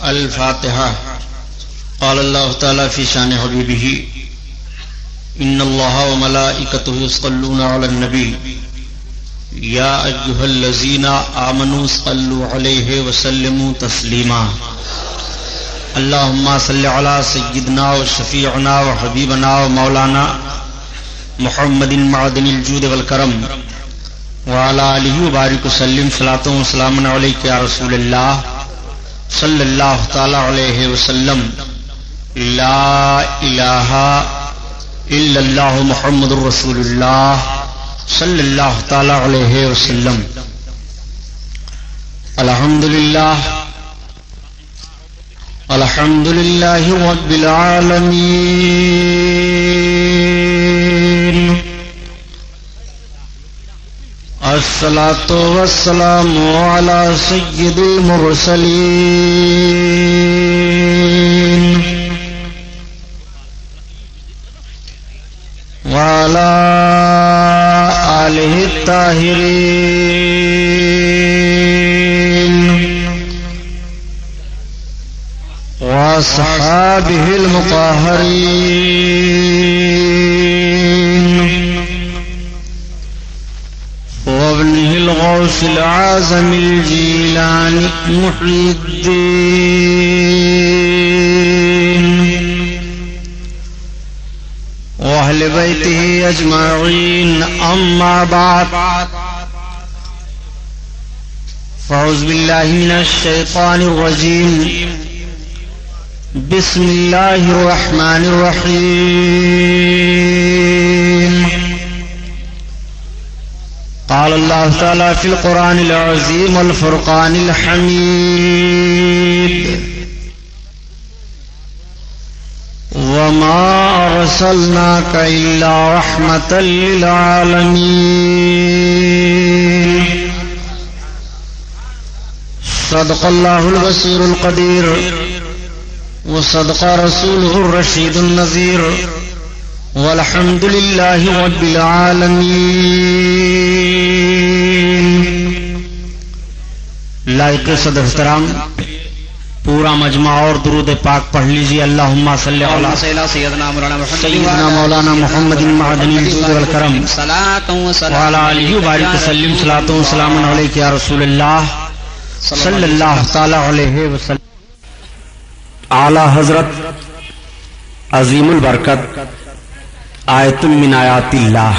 الفاتحة. قال الله تعالى في شان حبيبه: إن الله وملائكته يصلون على النبي يا أيها الذين آمنوا صلوا عليه وسلموا تسليما. اللهم صل على سيدنا وشفيعنا وحبيبنا ومولانا محمد معدن الجود والكرم وعلى آله وبارك وسلم صلاة وسلام عليك يا رسول الله صلی اللہ تعالی علیہ وسلم. لا الہ الا اللہ محمد رسول اللہ صلی اللہ تعالی علیہ وسلم. الحمدللہ الحمدللہ رب العالمین. الصلاة والسلام على سيد المرسلين وعلى آله الطاهرين وأصحابه المطهرين وابنه الغوث العازم الجيلاني محي الدين وأهل بيته أجمعين. أما بعد، فأعوذ بالله من الشيطان الرجيم. بسم الله الرحمن الرحيم. قال الله تعالى في القرآن العظيم والفرقان الحميد: وما أرسلناك إلا رحمة للعالمين. صدق الله البصير القدير وصدق رسوله الرشيد النذير والحمد لله رب العالمین. لائق صدر احترام پورا مجمع اور درود پاک پڑھ لیجیے. اللہم صلی علی سیدنا مولانا محمد معدن الجود والکرم وعلی آلہ وبارک وسلم صلاۃ و سلام علیک یا رسول اللہ صلی اللہ تعالی علیہ وسلم. اعلی حضرت عظیم البرکت آیت من آیات اللہ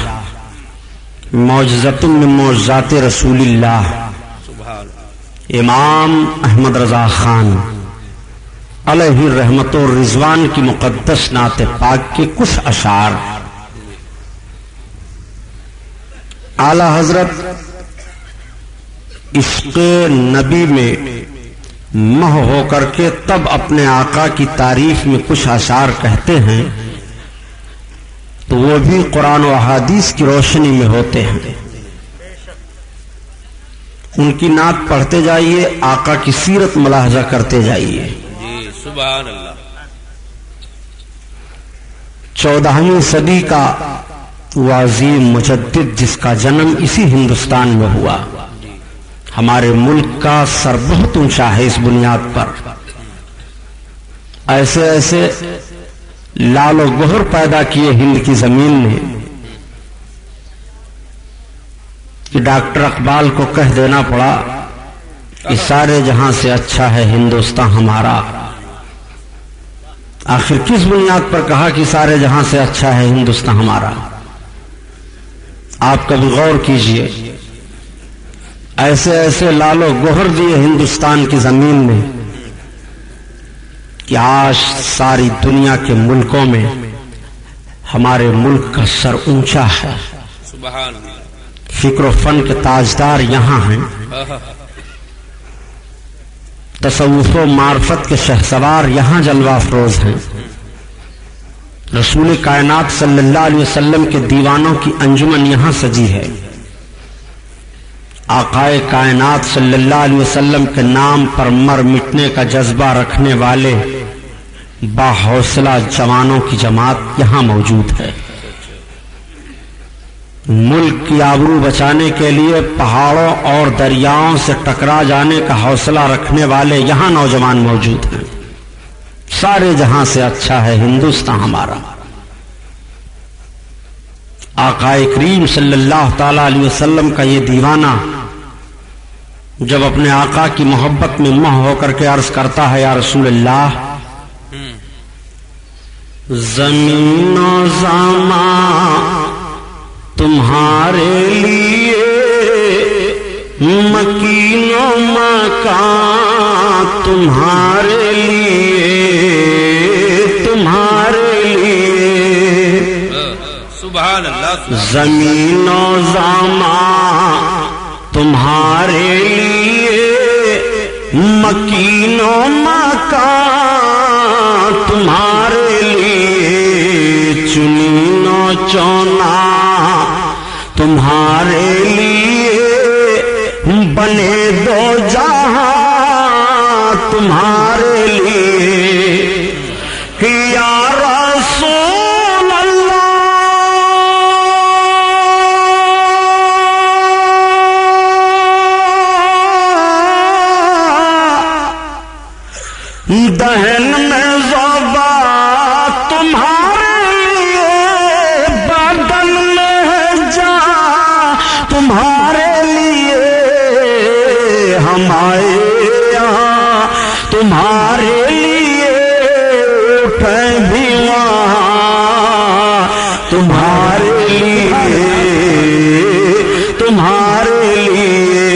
معجزۃ من معجزات رسول اللہ امام احمد رضا خان علیہ الرحمت و رضوان کی مقدس نعت پاک کے کچھ اشعار. اعلی حضرت عشق نبی میں مہ ہو کر کے تب اپنے آقا کی تعریف میں کچھ اشعار کہتے ہیں تو وہ بھی قرآن و احادیث کی روشنی میں ہوتے ہیں. ان کی نعت پڑھتے جائیے، آقا کی سیرت ملاحظہ کرتے جائیے. سبحان اللہ. 14ویں صدی کا وہ عظیم مجدد جس کا جنم اسی ہندوستان میں ہوا. ہمارے ملک کا سر بہت اونچا ہے اس بنیاد پر. ایسے ایسے لال و گہر پیدا کیے ہند کی زمین نے کہ ڈاکٹر اقبال کو کہہ دینا پڑا کہ سارے جہاں سے اچھا ہے ہندوستان ہمارا. آخر کس بنیاد پر کہا کہ سارے جہاں سے اچھا ہے ہندوستان ہمارا؟ آپ کبھی غور کیجئے. ایسے ایسے لال و گہر دیے ہندوستان کی زمین نے کہ آج ساری دنیا کے ملکوں میں ہمارے ملک کا سر اونچا ہے. سبحان اللہ. فکر و فن کے تاجدار یہاں ہیں، تصوف و معرفت کے شہسوار یہاں جلوہ افروز ہیں. رسول کائنات صلی اللہ علیہ وسلم کے دیوانوں کی انجمن یہاں سجی ہے. آقائے کائنات صلی اللہ علیہ وسلم کے نام پر مر مٹنے کا جذبہ رکھنے والے با حوصلہ جوانوں کی جماعت یہاں موجود ہے. ملک کی آبرو بچانے کے لیے پہاڑوں اور دریاؤں سے ٹکرا جانے کا حوصلہ رکھنے والے یہاں نوجوان موجود ہیں. سارے جہاں سے اچھا ہے ہندوستان ہمارا. آقا کریم صلی اللہ تعالی علیہ وسلم کا یہ دیوانہ جب اپنے آقا کی محبت میں مہ ہو کر کے عرض کرتا ہے یا رسول اللہ زمین و زمان تمہارے لیے مکین و مکان تمہارے لیے سبحان اللہ. زمین و زمان تمہارے لیے مکین و مکان تمہارے لیے چنین و چونا تمہارے لیے بنے دو جہاں تمہارے لیے یا رسول اللہ دہن میں زوبا تمہارے لیے بدن میں جان تمہارے لیے ہم آئے یہاں تمہارے لیے اٹھیں بھی وہاں تمہارے لیے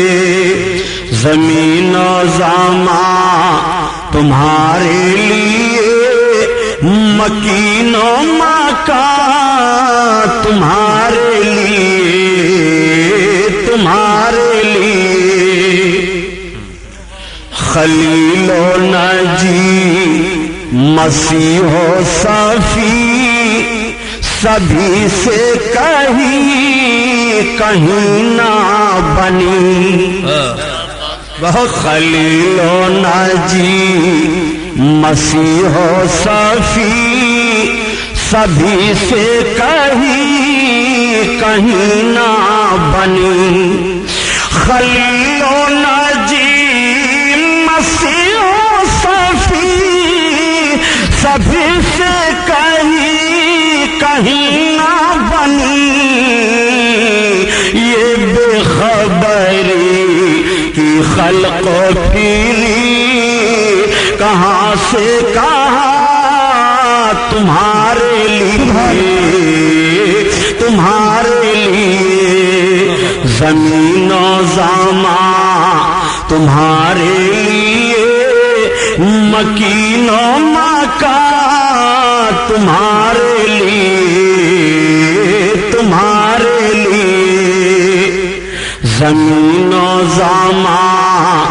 زمین و زمان تمہارے لیے مکین و مکان تمہارے لیے خلیل و نجی مسیح و صفی سبھی سے کہیں نہ بنی. بہت خلیل و ناجی مسیح و صفی سبھی سے کہیں نہ بنی. خلیل و ناجی مسیح و صفی سبھی سے کہیں نہ بنی. یہ بے خبری کی خلق و پھیری کہاں سے کہاں تمہارے لیے زمین و زمان تمہارے لیے مکین و مکان تمہارے لیے زمین و زمان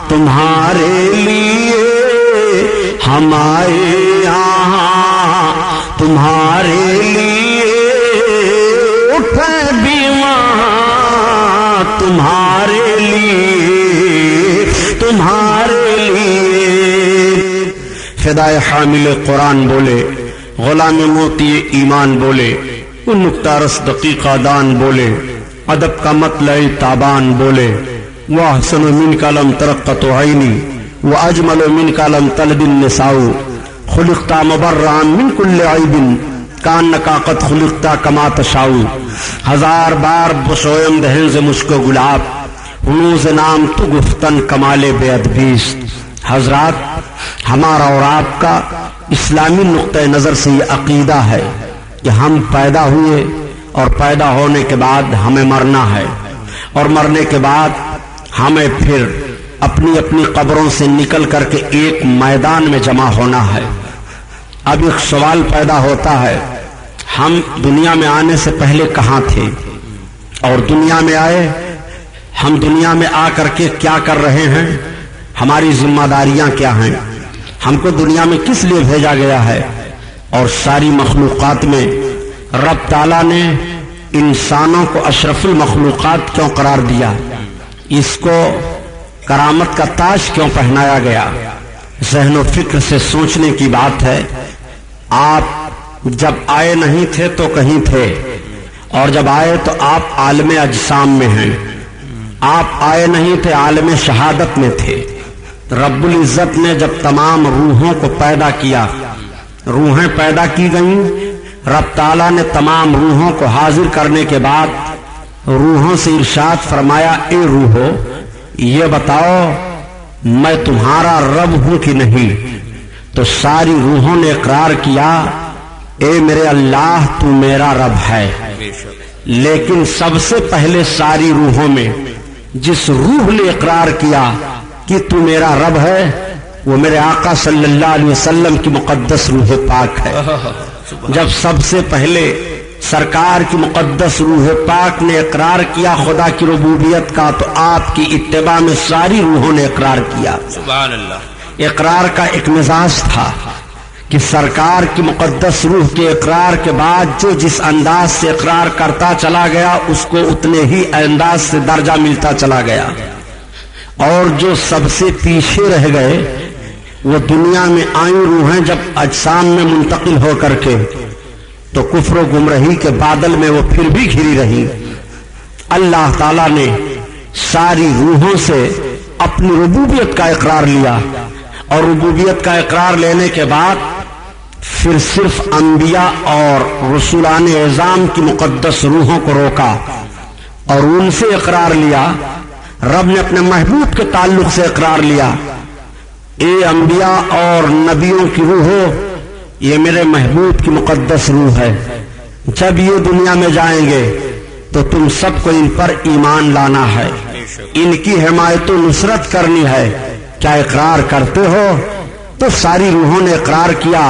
تمہارے لیے ہم آئے یہاں تمہارے لیے اٹھے بھی وہاں تمہارے لیے فدائے حامل قرآن بولے غلام موتی ایمان بولے وہ نکتہ رس دقیقہ دان بولے ادب کا مطلع تابان بولے وَأَحْسَنُ مِنْكَ لَمْ تَرَقَّتُ عَيْنِي وَأَجْمَلُ مِنْكَ لَمْ تَلِدِ النِّسَاءُ خُلِقْتَ مُبَرَّأً مِنْ كُلِّ عَيْبٍ كَأَنَّكَ قَدْ خُلِقْتَ كَمَا تَشَاءُ. ہزار بار بسویم دہن سے مشک و گلاب ہنوز نام تو گفتن کمال بے ادبیست. حضرات ہمارا اور آپ کا اسلامی نقطہ نظر سے یہ عقیدہ ہے کہ ہم پیدا ہوئے اور پیدا ہونے کے بعد ہمیں مرنا ہے اور مرنے کے بعد ہمیں پھر اپنی اپنی قبروں سے نکل کر کے ایک میدان میں جمع ہونا ہے. اب ایک سوال پیدا ہوتا ہے ہم دنیا میں آنے سے پہلے کہاں تھے اور دنیا میں آئے ہم دنیا میں آ کر کے کیا کر رہے ہیں ہماری ذمہ داریاں کیا ہیں ہم کو دنیا میں کس لیے بھیجا گیا ہے اور ساری مخلوقات میں رب تعالیٰ نے انسانوں کو اشرف المخلوقات کیوں قرار دیا اس کو کرامت کا تاج کیوں پہنایا گیا. ذہن و فکر سے سوچنے کی بات ہے. آپ جب آئے نہیں تھے تو کہیں تھے اور جب آئے تو آپ عالم اجسام میں ہیں، آپ آئے نہیں تھے، عالم شہادت میں تھے۔ رب العزت نے جب تمام روحوں کو پیدا کیا، روحیں پیدا کی گئیں، رب تعالیٰ نے تمام روحوں کو حاضر کرنے کے بعد روحوں سے ارشاد فرمایا، اے روحو یہ بتاؤ میں تمہارا رب ہوں کہ نہیں؟ تو ساری روحوں نے اقرار کیا، اے میرے اللہ تو میرا رب ہے۔ لیکن سب سے پہلے ساری روحوں میں جس روح نے اقرار کیا کہ تو میرا رب ہے، وہ میرے آقا صلی اللہ علیہ وسلم کی مقدس روح پاک ہے۔ جب سب سے پہلے سرکار کی مقدس روح پاک نے اقرار کیا خدا کی ربوبیت کا، تو آپ کی اتباع میں ساری روحوں نے اقرار کیا۔ سبحان اللہ۔ اقرار کا ایک مزاج تھا کہ سرکار کی مقدس روح کے اقرار کے بعد جو جس انداز سے اقرار کرتا چلا گیا اس کو اتنے ہی انداز سے درجہ ملتا چلا گیا، اور جو سب سے پیچھے رہ گئے وہ دنیا میں آئی روحیں جب اجسام میں منتقل ہو کر کے تو کفر و گمراہی کے بادل میں وہ پھر بھی گھری رہی۔ اللہ تعالیٰ نے ساری روحوں سے اپنی ربوبیت کا اقرار لیا، اور ربوبیت کا اقرار لینے کے بعد پھر صرف انبیاء اور رسولان اعظام کی مقدس روحوں کو روکا اور ان سے اقرار لیا۔ رب نے اپنے محبوب کے تعلق سے اقرار لیا، اے انبیاء اور نبیوں کی روحو یہ میرے محبوب کی مقدس روح ہے، جب یہ دنیا میں جائیں گے تو تم سب کو ان پر ایمان لانا ہے، ان کی حمایت و نصرت کرنی ہے۔ کیا اقرار کرتے ہو؟ تو ساری روحوں نے اقرار کیا،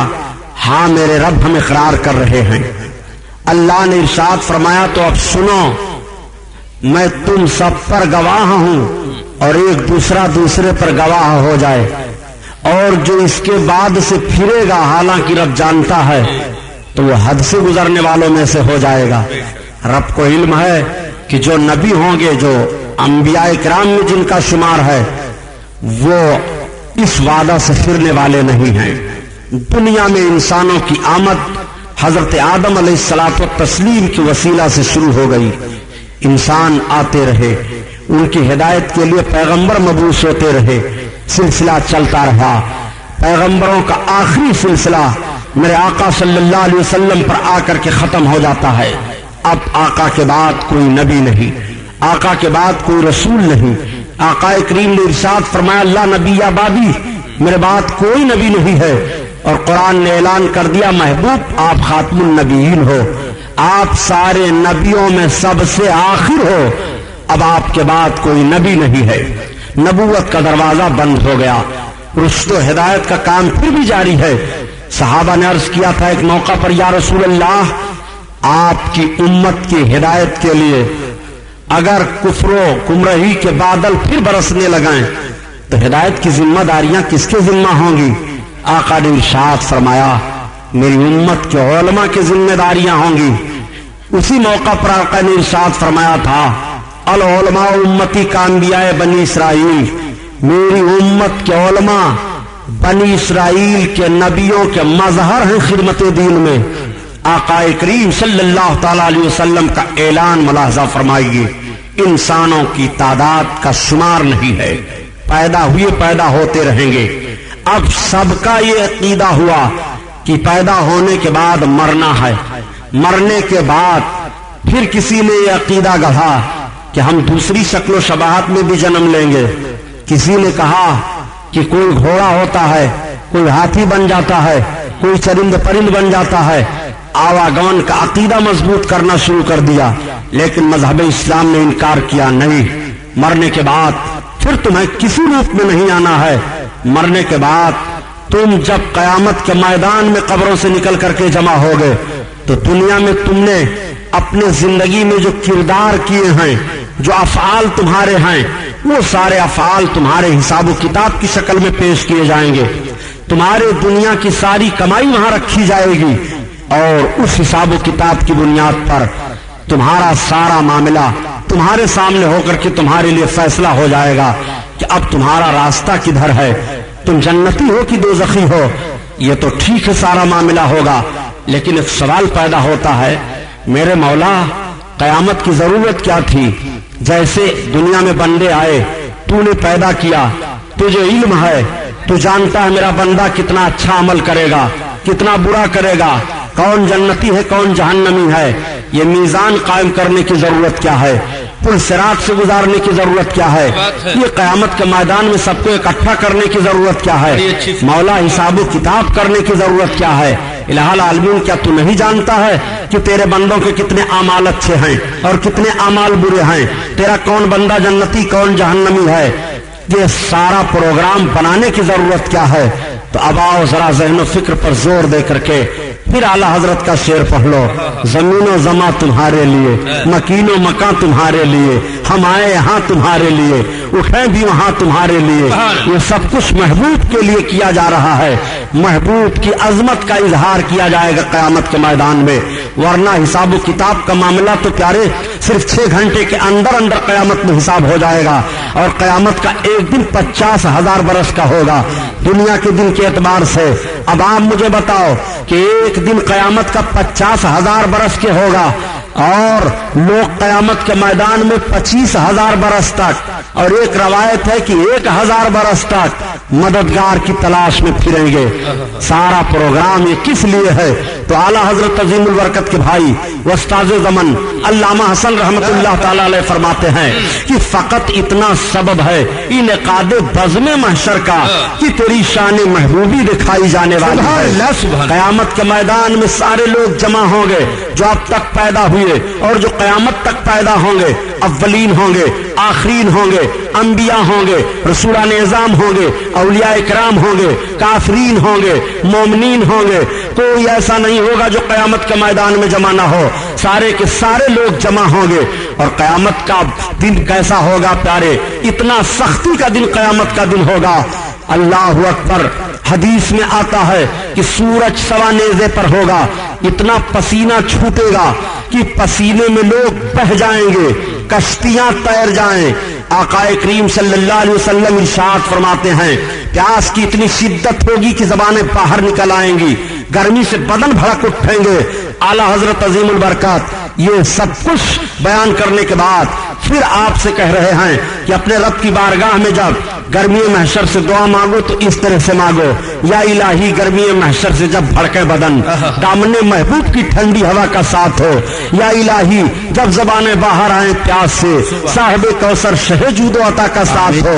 ہاں میرے رب ہم اقرار کر رہے ہیں۔ اللہ نے ارشاد فرمایا، تو اب سنو میں تم سب پر گواہ ہوں، اور ایک دوسرا دوسرے پر گواہ ہو جائے، اور جو اس کے بعد سے پھرے گا حالانکہ رب جانتا ہے تو وہ حد سے گزرنے والوں میں سے ہو جائے گا۔ رب کو علم ہے کہ جو نبی ہوں گے، جو انبیاء کرام میں جن کا شمار ہے، وہ اس وعدہ سے پھرنے والے نہیں ہیں۔ دنیا میں انسانوں کی آمد حضرت آدم علیہ الصلوۃ والتسلیم کے وسیلہ سے شروع ہو گئی، انسان آتے رہے، ان کی ہدایت کے لیے پیغمبر مبعوث ہوتے رہے، سلسلہ چلتا رہا۔ پیغمبروں کا آخری سلسلہ میرے آقا صلی اللہ علیہ وسلم پر آ کر کے ختم ہو جاتا ہے۔ اب آقا کے بعد کوئی نبی نہیں، آقا کے بعد کوئی رسول نہیں۔ آقا کریم نے ارشاد فرمایا، اللہ نبی بعدی، میرے بعد کوئی نبی نہیں ہے، اور قرآن نے اعلان کر دیا، محبوب آپ خاتم النبیین ہو، آپ سارے نبیوں میں سب سے آخر ہو، اب آپ کے بعد کوئی نبی نہیں ہے۔ نبوت کا دروازہ بند ہو گیا، رشد و ہدایت کا کام پھر بھی جاری ہے۔ صحابہ نے عرض کیا تھا ایک موقع پر، یا رسول اللہ آپ کی امت کی ہدایت کے لیے اگر کفر و گمراہی کے بادل پھر برسنے لگائیں تو ہدایت کی ذمہ داریاں کس کے ذمہ ہوں گی؟ آقا نے ارشاد فرمایا، میری امت کے علماء کی ذمہ داریاں ہوں گی۔ اسی موقع پر آقا نے ارشاد فرمایا تھا، العلماء امتی کا انبیاء بنی اسرائیل، میری امت کے علماء بنی اسرائیل کے نبیوں کے مظہر ہیں خدمت دین میں۔ آقا کریم صلی اللہ تعالی علیہ وسلم کا اعلان ملاحظہ فرمائیے، انسانوں کی تعداد کا شمار نہیں ہے، پیدا ہوئے پیدا ہوتے رہیں گے۔ اب سب کا یہ عقیدہ ہوا کہ پیدا ہونے کے بعد مرنا ہے، مرنے کے بعد پھر کسی نے یہ عقیدہ گڑھا کہ ہم دوسری شکل و شباہت میں بھی جنم لیں گے۔ کسی نے کہا کہ کوئی گھوڑا ہوتا ہے، کوئی ہاتھی بن جاتا ہے، کوئی چرند پرند بن جاتا ہے، آواگمن کا عقیدہ مضبوط کرنا شروع کر دیا۔ لیکن مذہب اسلام نے انکار کیا، نہیں، مرنے کے بعد پھر تمہیں کسی روپ میں نہیں آنا ہے، مرنے کے بعد تم جب قیامت کے میدان میں قبروں سے نکل کر کے جمع ہوگے تو دنیا میں تم نے اپنے زندگی میں جو کردار کیے ہیں، جو افعال تمہارے ہیں، وہ سارے افعال تمہارے حساب و کتاب کی شکل میں پیش کیے جائیں گے۔ تمہارے دنیا کی ساری کمائی وہاں رکھی جائے گی، اور اس حساب و کتاب کی بنیاد پر تمہارا سارا معاملہ تمہارے سامنے ہو کر کے تمہارے لیے فیصلہ ہو جائے گا کہ اب تمہارا راستہ کدھر ہے، تم جنتی ہو کہ دوزخی ہو۔ یہ تو ٹھیک ہے، سارا معاملہ ہوگا، لیکن ایک سوال پیدا ہوتا ہے، میرے مولا قیامت کی ضرورت کیا تھی؟ جیسے دنیا میں بندے آئے، تو نے پیدا کیا، تجھے علم ہے، تو جانتا ہے میرا بندہ کتنا اچھا عمل کرے گا، کتنا برا کرے گا، کون جنتی ہے کون جہنمی ہے۔ یہ میزان قائم کرنے کی ضرورت کیا ہے؟ پل صراط سے گزارنے کی ضرورت کیا ہے؟ یہ قیامت کے میدان میں سب کو اکٹھا کرنے کی ضرورت کیا ہے؟ مولا حساب و کتاب کرنے کی ضرورت کیا ہے؟ الہ العالمین کیا تو نہیں جانتا ہے کہ تیرے بندوں کے کتنے اعمال اچھے ہیں اور کتنے اعمال برے ہیں؟ تیرا کون بندہ جنتی کون جہنمی ہے؟ یہ سارا پروگرام بنانے کی ضرورت کیا ہے؟ تو اب آؤ ذرا ذہن و فکر پر زور دے کر کے پھر اعلی حضرت کا شعر پڑھ لو۔ زمین و زماں تمہارے لیے، مکین و مکان تمہارے لیے، ہم آئے یہاں تمہارے لیے، اٹھیں بھی وہاں تمہارے لیے۔ یہ سب کچھ محبوب کے لیے کیا جا رہا ہے۔ محبوب کی عظمت کا اظہار کیا جائے گا قیامت کے میدان میں، ورنہ حساب و کتاب کا معاملہ تو پیارے صرف 6 گھنٹے کے اندر اندر قیامت میں حساب ہو جائے گا، اور قیامت کا ایک دن 50,000 برس کا ہوگا دنیا کے دن کے اعتبار سے۔ اب آپ مجھے بتاؤ کہ ایک دن قیامت کا 50,000 برس کے ہوگا، اور لوگ قیامت کے میدان میں 25,000 برس تک، اور ایک روایت ہے کہ 1,000 برس تک مددگار کی تلاش میں پھریں گے۔ سارا پروگرام یہ کس لیے ہے؟ تو اعلیٰ حضرت عظیم البرکت کے بھائی استاد زمن علامہ حسن رحمت اللہ تعالی علیہ فرماتے ہیں کہ فقط اتنا سبب ہے انعقاد بزم محشر کا کہ تیری شان محبوبی دکھائی جانے والی ہے۔ قیامت کے میدان میں سارے لوگ جمع ہوں گے جو اب تک پیدا ہوئے اور جو قیامت تک پیدا ہوں گے، اولین ہوں گے، آخرین ہوں گے، انبیاء ہوں گے، رسولان اعظام ہوں گے، اولیاء اکرام ہوں گے، کافرین ہوں گے، مومنین ہوں گے۔ کوئی ایسا نہیں ہوگا جو قیامت کے میدان میں جمع نہ ہو، سارے کے سارے لوگ جمع ہوں گے۔ اور قیامت کا دن کیسا ہوگا پیارے؟ اتنا سختی کا دن قیامت کا دن ہوگا، اللہ اکبر۔ حدیث میں آتا ہے کہ سورج سوا نیزے پر ہوگا، اتنا پسینہ چھوٹے گا کہ پسینے میں لوگ بہہ جائیں گے، کشتیاں تیر جائیں۔ آقا کریم صلی اللہ علیہ وسلم ارشاد فرماتے ہیں پیاس کی اتنی شدت ہوگی کہ زبانیں باہر نکل آئیں گی، گرمی سے بدن بھڑک اٹھیں گے۔ اعلیٰ حضرت عظیم البرکات یہ سب کچھ بیان کرنے کے بعد پھر آپ سے کہہ رہے ہیں کہ اپنے رب کی بارگاہ میں جب گرمی محشر سے دعا مانگو تو اس طرح سے مانگو، یا الہی گرمی محشر سے جب بھڑکے بدن دامن محبوب کی ٹھنڈی ہوا کا ساتھ ہو، یا الہی جب زبانیں باہر آئیں پیاس سے صاحب کوثر شہ جود و عطا کا ساتھ ہو۔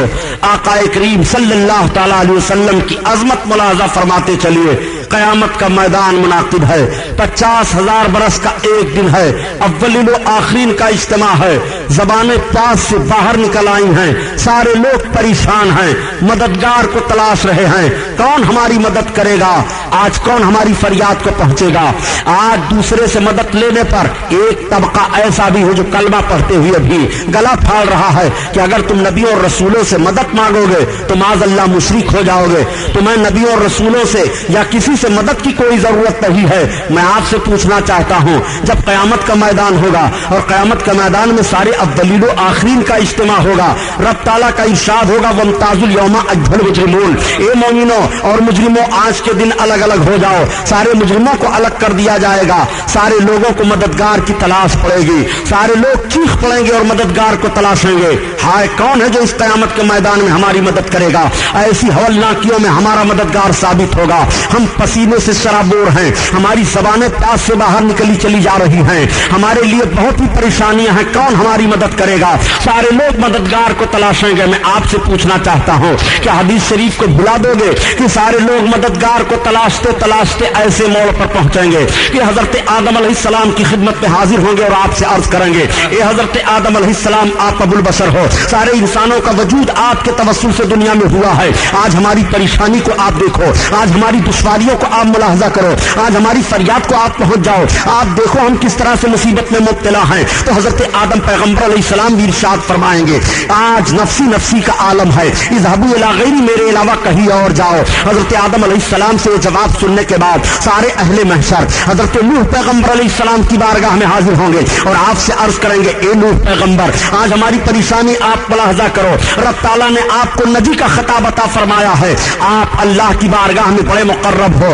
آقا کریم صلی اللہ تعالی علیہ وسلم کی عظمت ملاحظہ فرماتے چلیے۔ قیامت کا میدان منعقد ہے، 50,000 برس کا ایک دن ہے، اولین و آخرین کا اجتماع ہے، زبانیں پیاس سے باہر نکل آئی ہیں، سارے لوگ پریشان ہیں، مددگار کو تلاش رہے ہیں، کون ہماری مدد کرے گا؟ آج کون ہماری فریاد کو پہنچے گا؟ آج دوسرے سے مدد لینے پر ایک طبقہ ایسا بھی ہے جو کلمہ پڑھتے ہوئے بھی گلا پھاڑ رہا ہے کہ اگر تم نبیوں اور رسولوں سے مدد مانگو گے تو معاذ اللہ مشرک ہو جاؤ گے، تمہیں نبیوں اور رسولوں سے یا کسی سے مدد کی کوئی ضرورت نہیں ہے۔ میں آپ سے پوچھنا چاہتا ہوں جب قیامت کا میدان ہوگا اور قیامت کے میدان میں سارے اولین و آخرین کا اجتماع ہوگا، رب تعالیٰ کا ارشاد ہوگا وَامْتَازُوا الْيَوْمَ أَيُّهَا الْمُجْرِمُونَ، اے مومنو اور مجرموں آج کے دن الگ الگ ہو جاؤ، سارے مجرموں کو الگ کر دیا جائے گا، سارے لوگوں کو مددگار کی تلاش پڑے گی، سارے لوگ چیخ پڑیں گے اور مددگار کو تلاشیں گے۔ ہائے کون ہے جو اس قیامت کے میدان میں ہماری مدد کرے گا؟ ایسی ہولناکیوں میں ہمارا مددگار ثابت ہوگا۔ ہم پسینے سے شرابور ہیں، ہماری زبانیں پیاس سے باہر نکلی چلی جا رہی ہیں، ہمارے لیے بہت ہی پریشانیاں ہیں، کون ہماری مدد کرے گا؟ سارے لوگ مددگار کو تلاشیں گے۔ میں آپ سے پوچھنا چاہتا ہوں کیا حدیث شریف کو بھلا دو گے کہ سارے لوگ مددگار کو تلاشتے تلاشتے ایسے موڑ پر پہنچیں گے کہ حضرت آدم علیہ السلام کی خدمت میں حاضر ہوں گے اور آپ سے عرض کریں گے اے حضرت آدم علیہ السلام آپ ابو البشر ہو، سارے انسانوں کا وجود آپ کے توسل سے دنیا میں ہوا ہے، آج ہماری پریشانی کو آپ دیکھو، آج ہماری دشواریوں کو آپ ملاحظہ کرو، آج ہماری فریاد کو آپ پہنچ جاؤ، آپ دیکھو ہم کس طرح سے مصیبت میں مبتلا ہیں۔ تو حضرت آدم پیغمبر علیہ السلام بھی ارشاد فرمائیں گے آج نفسی نفسی کا عالم ہے، اذهبوا الی غیری، میرے علاوہ کہیں اور جاؤ۔ حضرت آدم علیہ السلام سے یہ جواب سننے کے بعد سارے اہل محشر حضرت نوح پیغمبر علیہ السلام کی بارگاہ میں حاضر ہوں گے اور آپ سے عرض کریں گے اے نوح پیغمبر آج ہماری پریشانی آپ ملاحظہ کرو، رب تعالیٰ نے آپ کو نبی کا خطاب عطا فرمایا ہے، آپ اللہ کی بارگاہ میں بڑے مقرب ہو,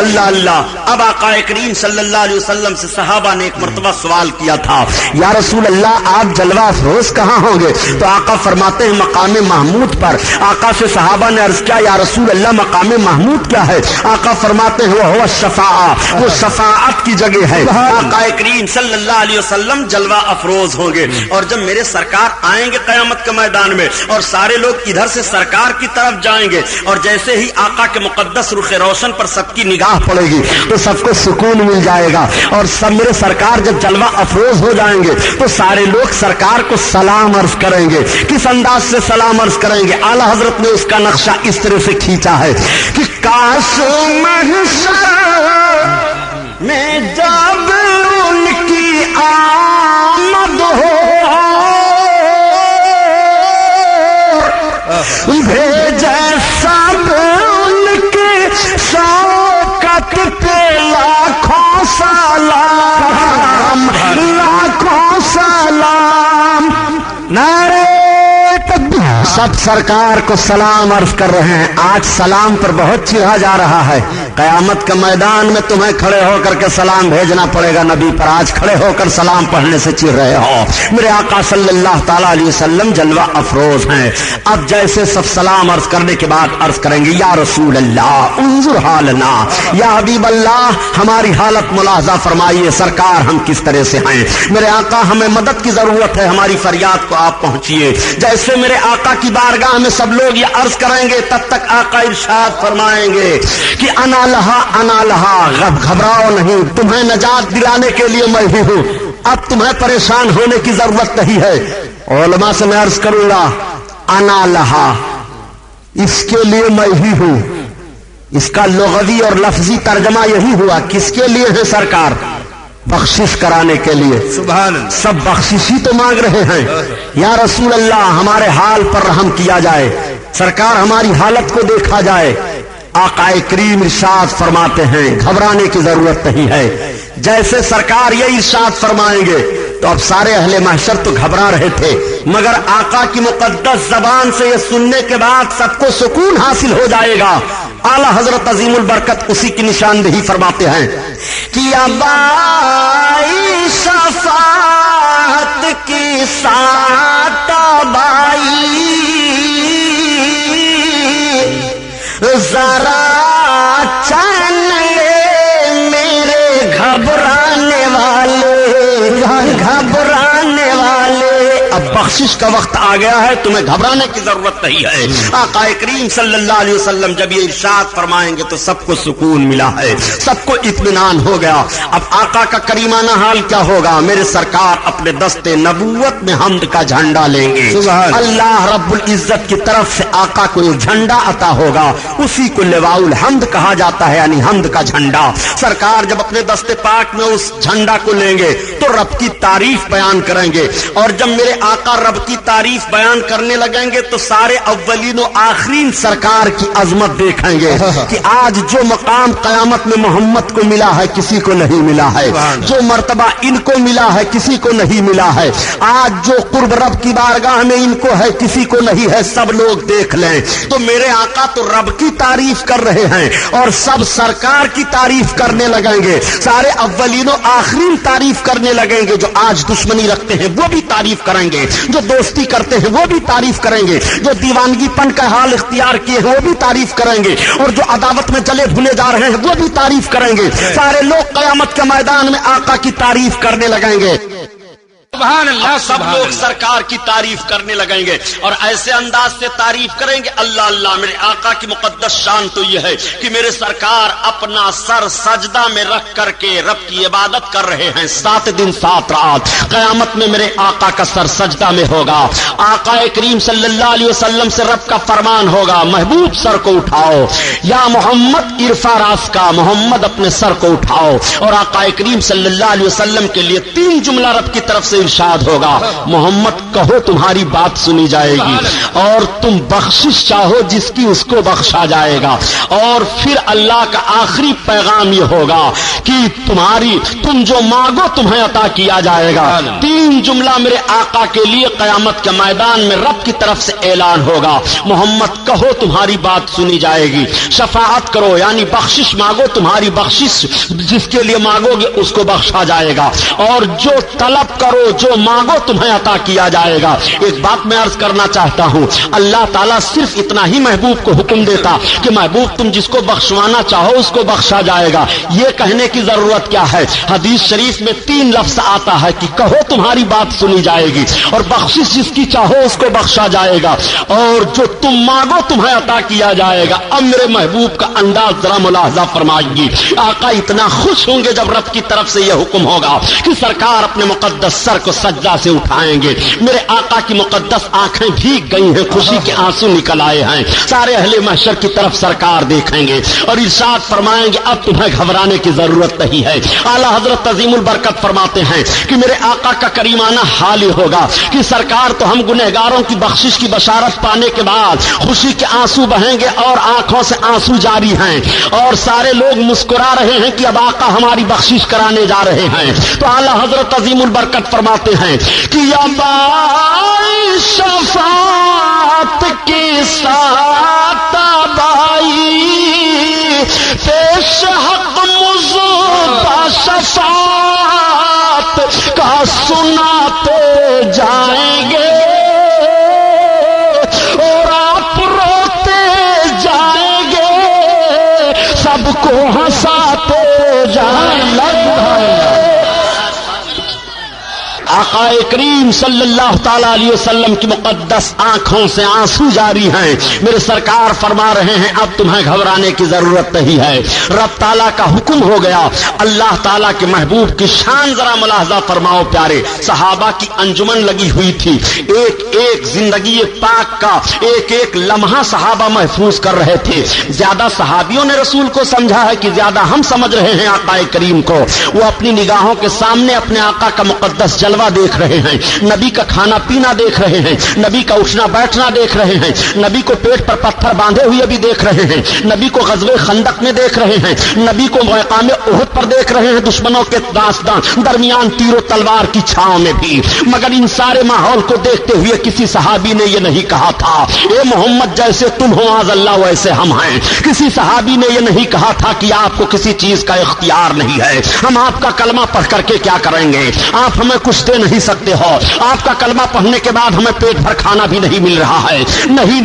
اللہ اللہ۔ اب آقا کریم صلی اللہ علیہ وسلم سے صحابہ نے ایک مرتبہ سوال کیا تھا، یا رسول اللہ آپ جلوہ افروز کہاں ہوں گے؟ تو آقا فرماتے ہیں مقام محمود پر۔ آقا سے صحابہ نے عرض کیا یا رسول اللہ مقام محمود کیا ہے؟ آقا فرماتے ہیں وہ الشفاعہ، وہ شفاعت کی جگہ ہے۔ آقا کریم صلی اللہ علیہ وسلم جلوہ افروز ہوں گے، اور جب میرے سرکار آئیں گے قیامت کے میدان میں اور سارے لوگ ادھر سے سرکار کی طرف جائیں گے، اور جیسے ہی آقا کے مقدس رخ روشن پر سب کی نگاہ پڑے گی تو سب کو سکون مل جائے گا، اور سب میرے سرکار جب جلوہ افروز ہو جائیں گے تو سارے لوگ سرکار کو سلام عرض کریں گے۔ کس انداز سے سلام عرض کریں گے؟ اعلی حضرت نے اس کا نقشہ اس طرح سے کھینچا ہے کہ کاش محشر میں جب ان کی آمد ہو بھیجے سب ان کے شوکت پہ لاکھوں سلام، لاکھوں سلام، نعرے تکبیر۔ سب سرکار کو سلام عرض کر رہے ہیں۔ آج سلام پر بہت چڑھا جا رہا ہے، قیامت کے میدان میں تمہیں کھڑے ہو کر کے سلام بھیجنا پڑے گا نبی پر، آج کھڑے ہو کر سلام پڑھنے سے چڑھ رہے ہو۔ میرے آقا صلی اللہ تعالیٰ علیہ وسلم جلوہ افروز ہیں۔ اب جیسے سب سلام عرض کرنے کے بعد عرض کریں گے یا رسول اللہ انظر حالنا، یا حبیب اللہ ہماری حالت ملاحظہ فرمائیے، سرکار ہم کس طرح سے ہیں۔ میرے آقا ہمیں مدد کی ضرورت ہے، ہماری فریاد کو آپ پہنچیے۔ جیسے میرے آقا کی بارگاہ میں سب لوگ یہ عرض کریں گے تب تک آقا ارشاد فرمائیں گے کہ انا لہا انا لہا، گھبراؤ نہیں، تمہیں نجات دلانے کے لیے میں ہی ہوں، اب تمہیں پریشان ہونے کی ضرورت نہیں ہے۔ علماء سے میں عرض کروں گا انا لہا، اس کے لیے میں ہی ہوں، اس کا لغوی اور لفظی ترجمہ یہی ہوا، کس کے لیے ہے سرکار؟ بخشش کرانے کے لیے۔ سبحان اللہ۔ سب بخشش ہی تو مانگ رہے ہیں، یا رسول اللہ ہمارے حال پر رحم کیا جائے، سرکار ہماری حالت کو دیکھا جائے۔ آقا کریم ارشاد فرماتے ہیں گھبرانے کی ضرورت نہیں ہے۔ جیسے سرکار یہ ارشاد فرمائیں گے تو اب سارے اہل محشر تو گھبرا رہے تھے، مگر آقا کی مقدس زبان سے یہ سننے کے بعد سب کو سکون حاصل ہو جائے گا۔ اعلی حضرت عظیم البرکت اسی کی نشاندہی فرماتے ہیں کہ ابائی شفاعت کی سات بائی ذرا چین لے میرے گھبرانے والے، گھبرانے والے، اب بخشش کا وقت آ گیا ہے، تمہیں گھبرانے کی ضرورت نہیں ہے۔ آقا کریم صلی اللہ علیہ وسلم جب یہ ارشاد فرمائیں گے تو سب کو سکون ملا ہے، سب کو اطمینان ہو گیا۔ اب آقا کا کریمانہ حال کیا ہوگا؟ میرے سرکار اپنے دست نبوت میں حمد کا جھنڈا لیں گے، اللہ رب العزت کی طرف سے آقا کو یہ جھنڈا عطا ہوگا، اسی کو لواء الحمد کہا جاتا ہے، یعنی حمد کا جھنڈا۔ سرکار جب اپنے دست پاک میں اس جھنڈا کو لیں گے تو رب کی تعریف بیان کریں گے، اور جب میرے آقا رب کی تعریف بیان کرنے لگیں گے تو سارے اولین و آخرین سرکار کی عظمت دیکھیں گے کہ آج جو مقام قیامت میں محمد کو ملا ہے کسی کو نہیں ملا ہے، جو مرتبہ ان کو ملا ہے کسی کو نہیں ملا ہے، آج جو قرب رب کی بارگاہ میں ان کو ہے کسی کو نہیں ہے، سب لوگ دیکھ لیں تو میرے آقا تو رب کی تعریف کر رہے ہیں اور سب سرکار کی تعریف کرنے لگیں گے، سارے اولین و آخرین تعریف کرنے لگیں گے، جو آج دشمنی رکھتے ہیں وہ بھی تعریف کریں گے، جو دوستی کرتے ہیں وہ بھی تعریف کریں گے، جو دیوانگی پن کا حال اختیار کیے ہیں وہ بھی تعریف کریں گے، اور جو عداوت میں جلے بھنے جا رہے ہیں وہ بھی تعریف کریں گے۔ سارے لوگ قیامت کے میدان میں آقا کی تعریف کرنے لگیں گے، سبحان اللہ، سب لوگ سرکار کی تعریف کرنے لگیں گے اور ایسے انداز سے تعریف کریں گے اللہ اللہ۔ میرے آقا کی مقدس شان تو یہ ہے کہ میرے سرکار اپنا سر سجدہ میں رکھ کر کے رب کی عبادت کر رہے ہیں، 7 دن 7 رات۔ قیامت میں میرے آقا کا سر سجدہ میں ہوگا، آقا کریم صلی اللہ علیہ وسلم سے رب کا فرمان ہوگا محبوب سر کو اٹھاؤ، یا محمد ارفع راس کا، محمد اپنے سر کو اٹھاؤ، اور آقا کریم صلی اللہ علیہ وسلم کے لیے 3 جملہ رب کی طرف سے ارشاد ہوگا محمد کہو تمہاری بات سنی جائے گی، اور تم بخشش چاہو جس کی اس کو بخشا جائے گا، اور پھر اللہ کا آخری پیغام یہ ہوگا کہ تم جو مانگو تمہیں عطا کیا جائے گا۔ تین جملہ میرے آقا کے لیے قیامت کے میدان میں رب کی طرف سے اعلان ہوگا، محمد کہو تمہاری بات سنی جائے گی، شفاعت کرو یعنی بخشش مانگو تمہاری بخشش جس کے لیے مانگو گے اس کو بخشا جائے گا، اور جو طلب کرو جو مانگو تمہیں عطا کیا جائے گا۔ ایک بات میں عرض کرنا چاہتا ہوں، اللہ تعالیٰ صرف اتنا ہی محبوب کو حکم دیتا کہ محبوب تم جس کو بخشوانا چاہو اس کو بخشا جائے گا، یہ کہنے کی ضرورت کیا ہے؟ حدیث شریف میں 3 لفظ آتا ہے کہ کہو تمہاری بات سنی جائے گی، اور بخشش جس کی چاہو اس کو بخشا جائے گا، اور جو تم مانگو تمہیں عطا کیا جائے گا۔ اب میرے محبوب کا انداز ذرا ملاحظہ فرمائیے، آقا اتنا خوش ہوں گے جب رب کی طرف سے یہ حکم ہوگا کہ سرکار اپنے مقدس سر کو سجدہ سے اٹھائیں گے، میرے آقا کی مقدس آنکھیں بھیگ گئی ہیں، خوشی کے آنسو نکل آئے ہیں، سارے اہل محشر کی طرف سرکار دیکھیں گے اور ارشاد فرمائیں گے اب تمہیں گھبرانے کی ضرورت نہیں ہے۔ اعلیٰ حضرت عظیم البرکت فرماتے ہیں کہ میرے آقا کا کریمانہ حال یہ ہوگا کہ سرکار تو ہم گنہگاروں کی بخشش کی بشارت پانے کے بعد خوشی کے آنسو بہیں گے اور آنکھوں سے آنسو جاری ہیں، اور سارے لوگ مسکرا رہے ہیں کہ اب آقا ہماری بخشش کرانے جا رہے ہیں۔ تو اعلیٰ حضرت عظیم البرکت فرماتے ہیں کہ یا بائی شفاعت کے ساتھ بائی پیش حق مزدہ شفاعت کا سناتے جائیں گے، اور آپ روتے جائیں گے، سب کو ہنساتے جائیں گے۔ آقا کریم صلی اللہ تعالی علیہ وسلم کی مقدس آنکھوں سے آنسو جاری ہیں، میرے سرکار فرما رہے ہیں اب تمہیں گھبرانے کی ضرورت نہیں ہے، رب تعالیٰ کا حکم ہو گیا۔ اللہ تعالیٰ کے محبوب کی شان ذرا ملاحظہ فرماؤ پیارے، صحابہ کی انجمن لگی ہوئی تھی، ایک ایک زندگی پاک کا ایک ایک لمحہ صحابہ محفوظ کر رہے تھے۔ زیادہ صحابیوں نے رسول کو سمجھا ہے کہ زیادہ ہم سمجھ رہے ہیں آقا کریم کو، وہ اپنی نگاہوں کے سامنے اپنے آقا کا مقدس جلوہ دیکھ رہے ہیں، نبی کا کھانا پینا دیکھ رہے ہیں، نبی کا اٹھنا بیٹھنا دیکھ رہے ہیں، نبی کو پیٹ پر پتھر باندھے ہوئے بھی دیکھ رہے ہیں، نبی کو غزوہ خندق میں دیکھ رہے ہیں، نبی کو مقام احد پر دیکھ رہے ہیں، دشمنوں کے درمیان تیر و تلوار کی چھاؤں میں بھی۔ مگر ان سارے ماحول کو دیکھتے ہوئے کسی صحابی نے یہ نہیں کہا تھا اے محمد جیسے تم ہو معاذ اللہ ویسے ہم ہیں، کسی صحابی نے یہ نہیں کہا تھا کہ آپ کو کسی چیز کا اختیار نہیں ہے، ہم آپ کا کلمہ پڑھ کر کے کیا کریں گے، آپ ہمیں کچھ دے نہیں سکتے ہو، آپ کا کلمہ پڑھنے کے بعد ہمیں پیٹ بھر کھانا بھی نہیں مل رہا ہے، نہیں،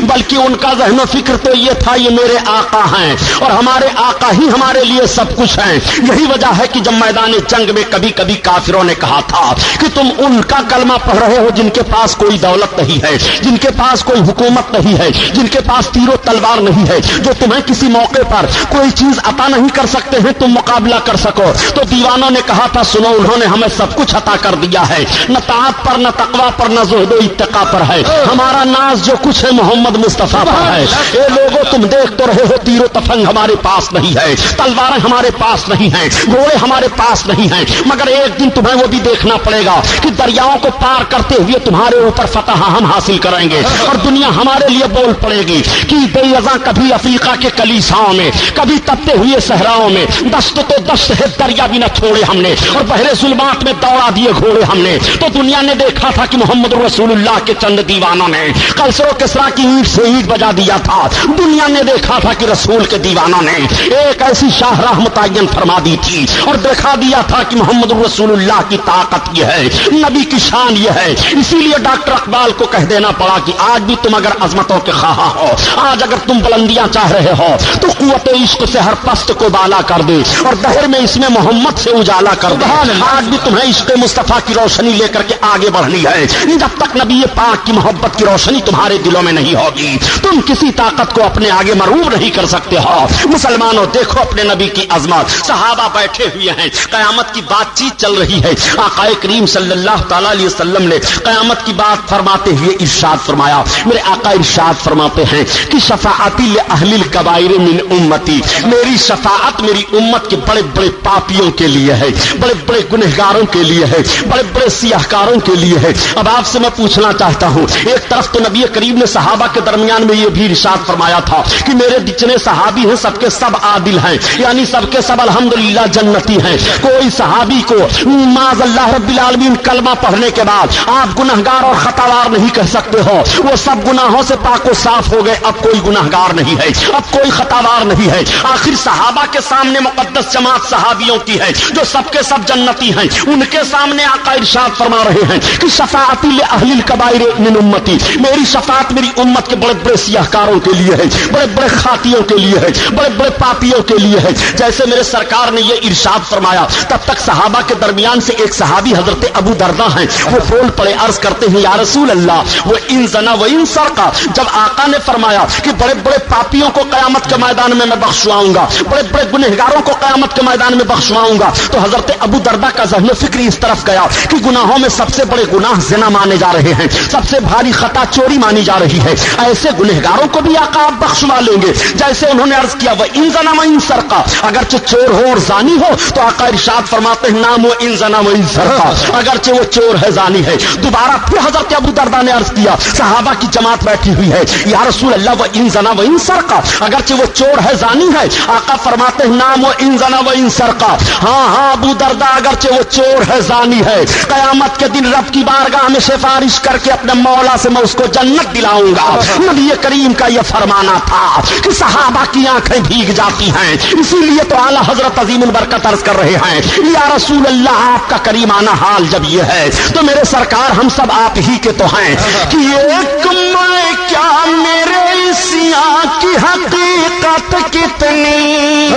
بلکہ ان کا ذہن و فکر تو یہ تھا یہ میرے آقا ہیں اور ہمارے آقا ہی ہمارے لیے سب کچھ ہیں۔ یہی وجہ ہے کہ جب میدان جنگ میں کبھی کبھی کافروں نے کہا تھا کہ تم ان کا کلمہ پڑھ رہے ہو جن کے پاس کوئی دولت نہیں ہے، جن کے پاس کوئی حکومت نہیں ہے، جن کے پاس تیر و تلوار نہیں ہے، جو تمہیں کسی موقع پر کوئی چیز عطا نہیں کر سکتے ہیں تم مقابلہ کر سکو۔ تو دیوانوں نے کہا تھا سنو انہوں نے ہمیں سب کچھ عطا کر دیا ہے، نہ طاعت پر نہ تقویٰ پر نہ زہد و اتقاء پر ہے، ہمارا ناز جو کچھ ہے محمد مصطفیٰ پر ہے۔ اے لوگوں تم دیکھ تو رہے ہو تیر و تفنگ ہمارے پاس نہیں ہے، تلواریں ہمارے پاس نہیں ہیں، گھوڑے ہمارے پاس نہیں ہیں، مگر ایک دن تمہیں وہ بھی دیکھنا پڑے گا کہ دریاؤں کو پار کرتے ہوئے تمہارے اوپر فتح ہم حاصل کریں گے اور دنیا ہمارے لیے بول پڑے گی کہ بے ازاں کبھی افریقہ کے کلیساؤں میں، کبھی تپتے ہوئے صحراؤں میں، دست تو دست ہے دریا بھی نہ چھوڑے ہم نے اور بحر ظلمات میں دوڑا دیے گھوڑے ہم نے۔ تو دنیا نے دیکھا تھا کہ محمد رسول اللہ کے چند دیوانوں نے قیصر و کسریٰ کی اینٹ سے اینٹ بجا دیا تھا، دنیا نے دیکھا تھا کہ رسول کے دیوانوں نے ایک ایسی شاہراہ متعین فرما دی تھی اور دکھا دیا تھا کہ محمد رسول اللہ کی طاقت یہ ہے، نبی کی شان یہ ہے۔ اسی لیے ڈاکٹر اقبال کو کہہ دینا پڑا کہ آج بھی تم اگر عظمتوں کے خواہاں ہو، آج اگر تم بلندیاں چاہ رہے ہو تو قوت عشق سے ہر پست کو بالا کر دے اور دہر میں اس میں محمد سے اجالا کر دے۔ آج بھی تمہیں عشق مصطفیٰ کی روشنی لے کر کے آگے بڑھنی ہے، جب تک نبی پاک کی محبت کی روشنی تمہارے دلوں میں نہیں ہوگی تم کسی طاقت کو اپنے آگے مروب نہیں کر سکتے ہو۔ مسلمانوں دیکھو اپنے نبی کی عظمت، صحابہ بیٹھے ہوئے ہیں، قیامت کی بات چیت چل رہی ہے، آقا کریم صلی اللہ تعالی علیہ وسلم نے قیامت کی بات فرماتے ہوئے ارشاد فرمایا، میرے آقا ارشاد فرماتے ہیں کہ شفاعتی لأہل الکبائر من امتی، میری شفاعت میری امت کے بڑے بڑے پاپیوں کے لیے ہے، بڑے بڑے گنہگاروں کے لیے ہے، بڑے بڑے سیاہکاروں کے لیے ہے۔ اب آپ سے میں پوچھنا چاہتا ہوں، ایک طرف تو نبی کریم نے صحابہ کے درمیان میں یہ بھی ارشاد فرمایا تھا کہ میرے جتنے صحابی ہیں سب کے سب عادل ہیں، یعنی سب کے سب الحمدللہ جنتی ہیں۔ کوئی صحابی کو معاذ اللہ رب العالمین کلمہ پڑھنے کے بعد آپ گناہگار اور خطاوار نہیں کہہ سکتے ہو، وہ سب گناہوں سے پاک و صاف ہو گئے، اب کوئی گناہگار نہیں ہے، اب کوئی خطاوار نہیں ہے۔ آخر صحابہ کے سامنے مقدس جماعت صحابیوں کی ہے جو سب کے سب جنتی ہیں، ان کے سامنے آقا ارشاد فرما رہے ہیں کہ شفاعتی لأہل الکبائر من امتی، میری شفاعت میری امت کے بڑے بڑے سیاہکاروں کے لیے ہے، بڑے بڑے خاطیوں کے لیے ہے، بڑے بڑے پاپیوں کے لیے ہے۔ جیسے میرے سرکار نے یہ ارشاد فرمایا، تب تک صحابہ کے درمیان سے ایک صحابی حضرت ابو درداء ہیں، وہ بول پڑے، عرض کرتے ہیں یا رسول اللہ وہ ان زنا و ان سرقہ، جب آقا نے فرمایا کہ بڑے بڑے پاپیوں کو قیامت کے میدان میں بخشواؤں گا، بڑے بڑے گنہگاروں کو قیامت کے میدان میں بخشواؤں گا، تو حضرت ابو درداء کا ذہن فکری اس طرف گیا کہ گناہوں میں سب سے بڑے گناہ زنا مانے جا رہے ہیں، سب سے بھاری خطا چوری مانی جا رہی ہے، ایسے گنہگاروں کو بھی آقا آپ بخشوا لیں گے؟ جیسے انہوں نے عرض کیا وہ ان زنا و ان سرقہ، اگرچہ چور ہو اور زانی ہو تو آقا ارشاد فرماتے ہیں نام و ان زنا و ان سرقہ، اگرچہ وہ چور ہے زانی ہے۔ دوبارہ پھر حضرت ابو درداء نے عرض کیا، صحابہ کی جماعت بیٹھی ہوئی ہے، یا رسول اللہ وہ ان زنا و ان سرقہ، اگرچہ وہ چور ہے زانی ہے، آقا فرماتے ہیں نام و ان زنا و ان سرقہ، ہاں ہاں ابو درداء اگرچہ وہ چور ہے زانی ہے، قیامت کے دن رب کی بارگاہ میں سفارش کر کے اپنے مولا سے میں اس کو جنت دلاؤں گا۔ نبی کریم کا یہ فرمانا تھا کہ صحابہ کی آنکھیں بھیگ جاتی ہیں، اسی لیے تو اعلیٰ حضرت عظیم البرکت عرض کر رہے ہیں یا رسول اللہ آپ کا کریمانہ حال جب یہ ہے تو میرے سرکار ہم سب آپ ہی کے تو ہیں کہ ایک میں کیا میرے سیاہ کی حقیقت کتنی،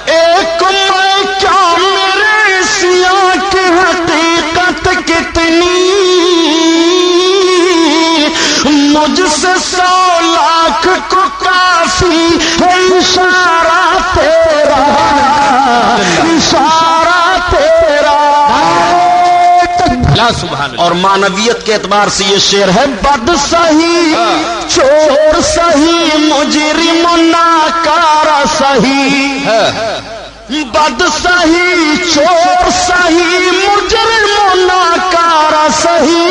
ایک میں کیا میرے سیاہ کی حقیقت کتنی، مجھ سے 100 لاکھ کو کافی ہے اشارہ تیرا، اشارہ تیرا۔ اور معنویت کے اعتبار سے یہ شعر ہے، بد سہی چور سہی مجرم ناکار سہی، بد سہی چور سہی مجرم ناکار سہی،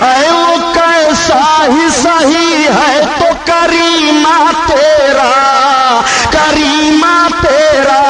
اے وہ کیسا ہی سہی ہے تو کریمہ تیرا، کریمہ تیرا۔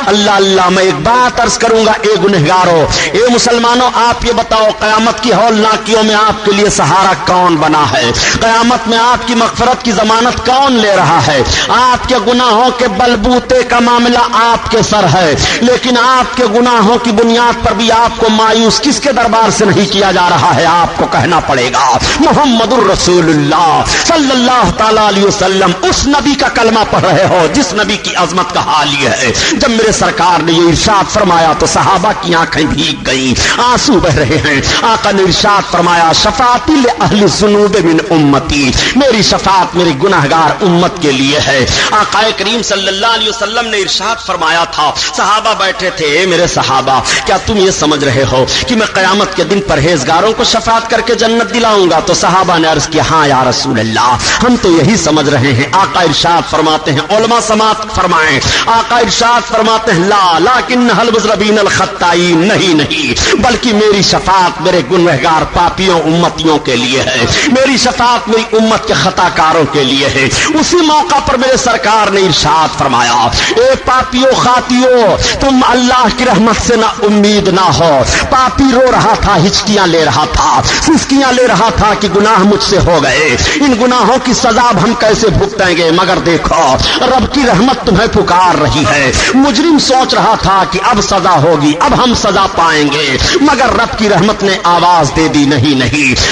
اللہ اللہ، میں ایک بات عرض کروں گا، اے گنہگارو، اے مسلمانوں، آپ یہ بتاؤ قیامت کی ہولناکیوں میں آپ کے لیے سہارا کون بنا ہے؟ قیامت میں آپ کی مغفرت کی ضمانت کون لے رہا ہے؟ آپ کے گناہوں کے بلبوتے کا معاملہ آپ کے سر ہے، لیکن آپ کے گناہوں کی بنیاد پر بھی آپ کو مایوس کس کے دربار سے نہیں کیا جا رہا ہے؟ آپ کو کہنا پڑے گا محمد الرسول اللہ صلی اللہ تعالی علیہ وسلم، اس نبی کا کلمہ پڑھ رہے ہو جس نبی کی عظمت کا حال یہ ہے۔ جب میرے سرکار نے یہ ارشاد فرمایا تو صحابہ کی آنکھیں بھیگ گئیں، آنسو بہ رہے ہیں۔ آقا نے ارشاد فرمایا شفاعتی لأہل الذنوب من امتی، میری شفاعت میری گناہگار امت کے لیے ہے۔ آقا کریم صلی اللہ علیہ وسلم نے ارشاد فرمایا تھا، صحابہ بیٹھے تھے، اے میرے صحابہ کیا تم یہ سمجھ رہے ہو کہ میں قیامت کے دن پرہیزگاروں کو شفاعت کر کے جنت دلاؤں گا؟ تو صحابہ نے عرض کیا ہاں یا رسول اللہ ہم تو یہی سمجھ رہے ہیں۔ آقا ارشاد فرماتے ہیں، علماء سماعت فرمائیں، آقا ارشاد فرماتے ہیں لا لیکن المذنبین الخطائین، نہیں بلکہ میری شفاعت میرے گنہگار پاپیوں امتیوں کے لیے ہے، میری شفاعت میری امت کے خطا کاروں کے لیے ہے۔ اسی موقع پر میرے سرکار نے ارشاد فرمایا اے پاپیوں خاطیوں، تم اللہ کی رحمت سے نہ امید نہ ہو۔ پاپی رو رہا تھا، ہچکیاں لے رہا تھا، سسکیاں لے رہا تھا کہ گناہ مجھ سے ہو گئے، ان گناہوں کی سزا ہم کیسے بھگتیں گے؟ مگر دیکھو رب کی رحمت تمہیں پکار رہی ہے۔ مجرم سوچ رہا تھا کہ اب سزا ہوگی، اب ہم سزا پائیں گے، مگر رب کی رحمت نے آواز دے دی نہیں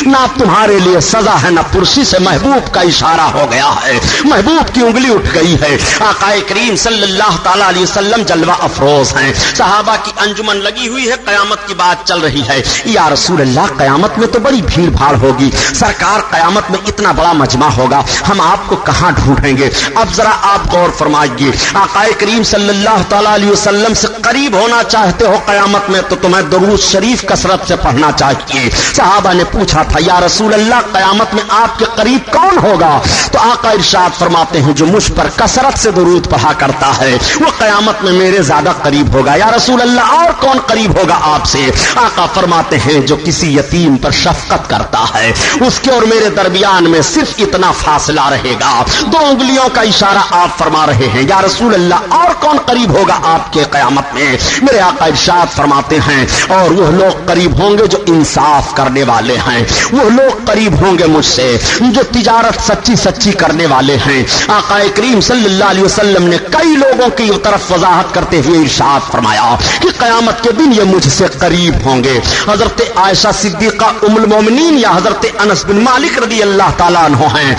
نہ تمہارے لیے سزا ہے، نہ پرسی سے محبوب کا اشارہ ہو گیا ہے، محبوب کی انگلی اٹھ گئی ہے۔ آقا کریم صلی اللہ تعالی علیہ وسلم جلوہ افروز ہیں، صحابہ کی انجمن لگی ہوئی ہے، قیامت کی بات چل رہی ہے۔ یا رسول اللہ قیامت میں تو بڑی بھیڑ بھاڑ ہوگی، سرکار قیامت میں اتنا بڑا مجمع ہوگا، ہم آپ کو کہاں ڈھونڈیں گے؟ اب ذرا آپ غور فرمائیے، آقا کریم صلی اللہ تعالی علیہ وسلم سے قریب ہونا چاہتے ہو قیامت میں تو تمہیں درود شریف کثرت سے پڑھنا چاہیے۔ صحابہ نے پوچھا تھا یا رسول اللہ قیامت میں آپ کے قریب کون ہوگا؟ تو آقا ارشاد فرماتے ہیں جو مجھ پر کثرت سے درود پڑھا کرتا ہے وہ قیامت میں میرے زیادہ قریب ہوگا۔ یا رسول اللہ اور کون قریب ہوگا آپ سے؟ آقا فرماتے ہیں جو کسی یتیم پر شفقت کرتا ہے اس کے اور میرے درمیان میں صرف اتنا فاصلہ رہے گا، 2 انگلیوں کا اشارہ آپ فرما رہے ہیں۔ یا رسول اللہ اور کون قریب ہوگا آپ کے قیامت میں؟ میرے آقا ارشاد فرماتے ہیں اور وہ لوگ قریب ہوں گے جو انصاف کرنے والے ہیں، وہ لوگ قریب ہوں گے مجھ سے جو تجارت سچی سچی کرنے والے ہیں۔ آقا کریم صلی اللہ علیہ وسلم نے کئی لوگوں کی طرف وضاحت کرتے ہوئے ارشاد فرمایا کہ قیامت کے دن یہ مجھ سے قریب ہوں گے۔ حضرت عائشہ صدیقہ ام المومنین یا حضرت انس بن مالک رضی اللہ تعالیٰ عنہ ہیں،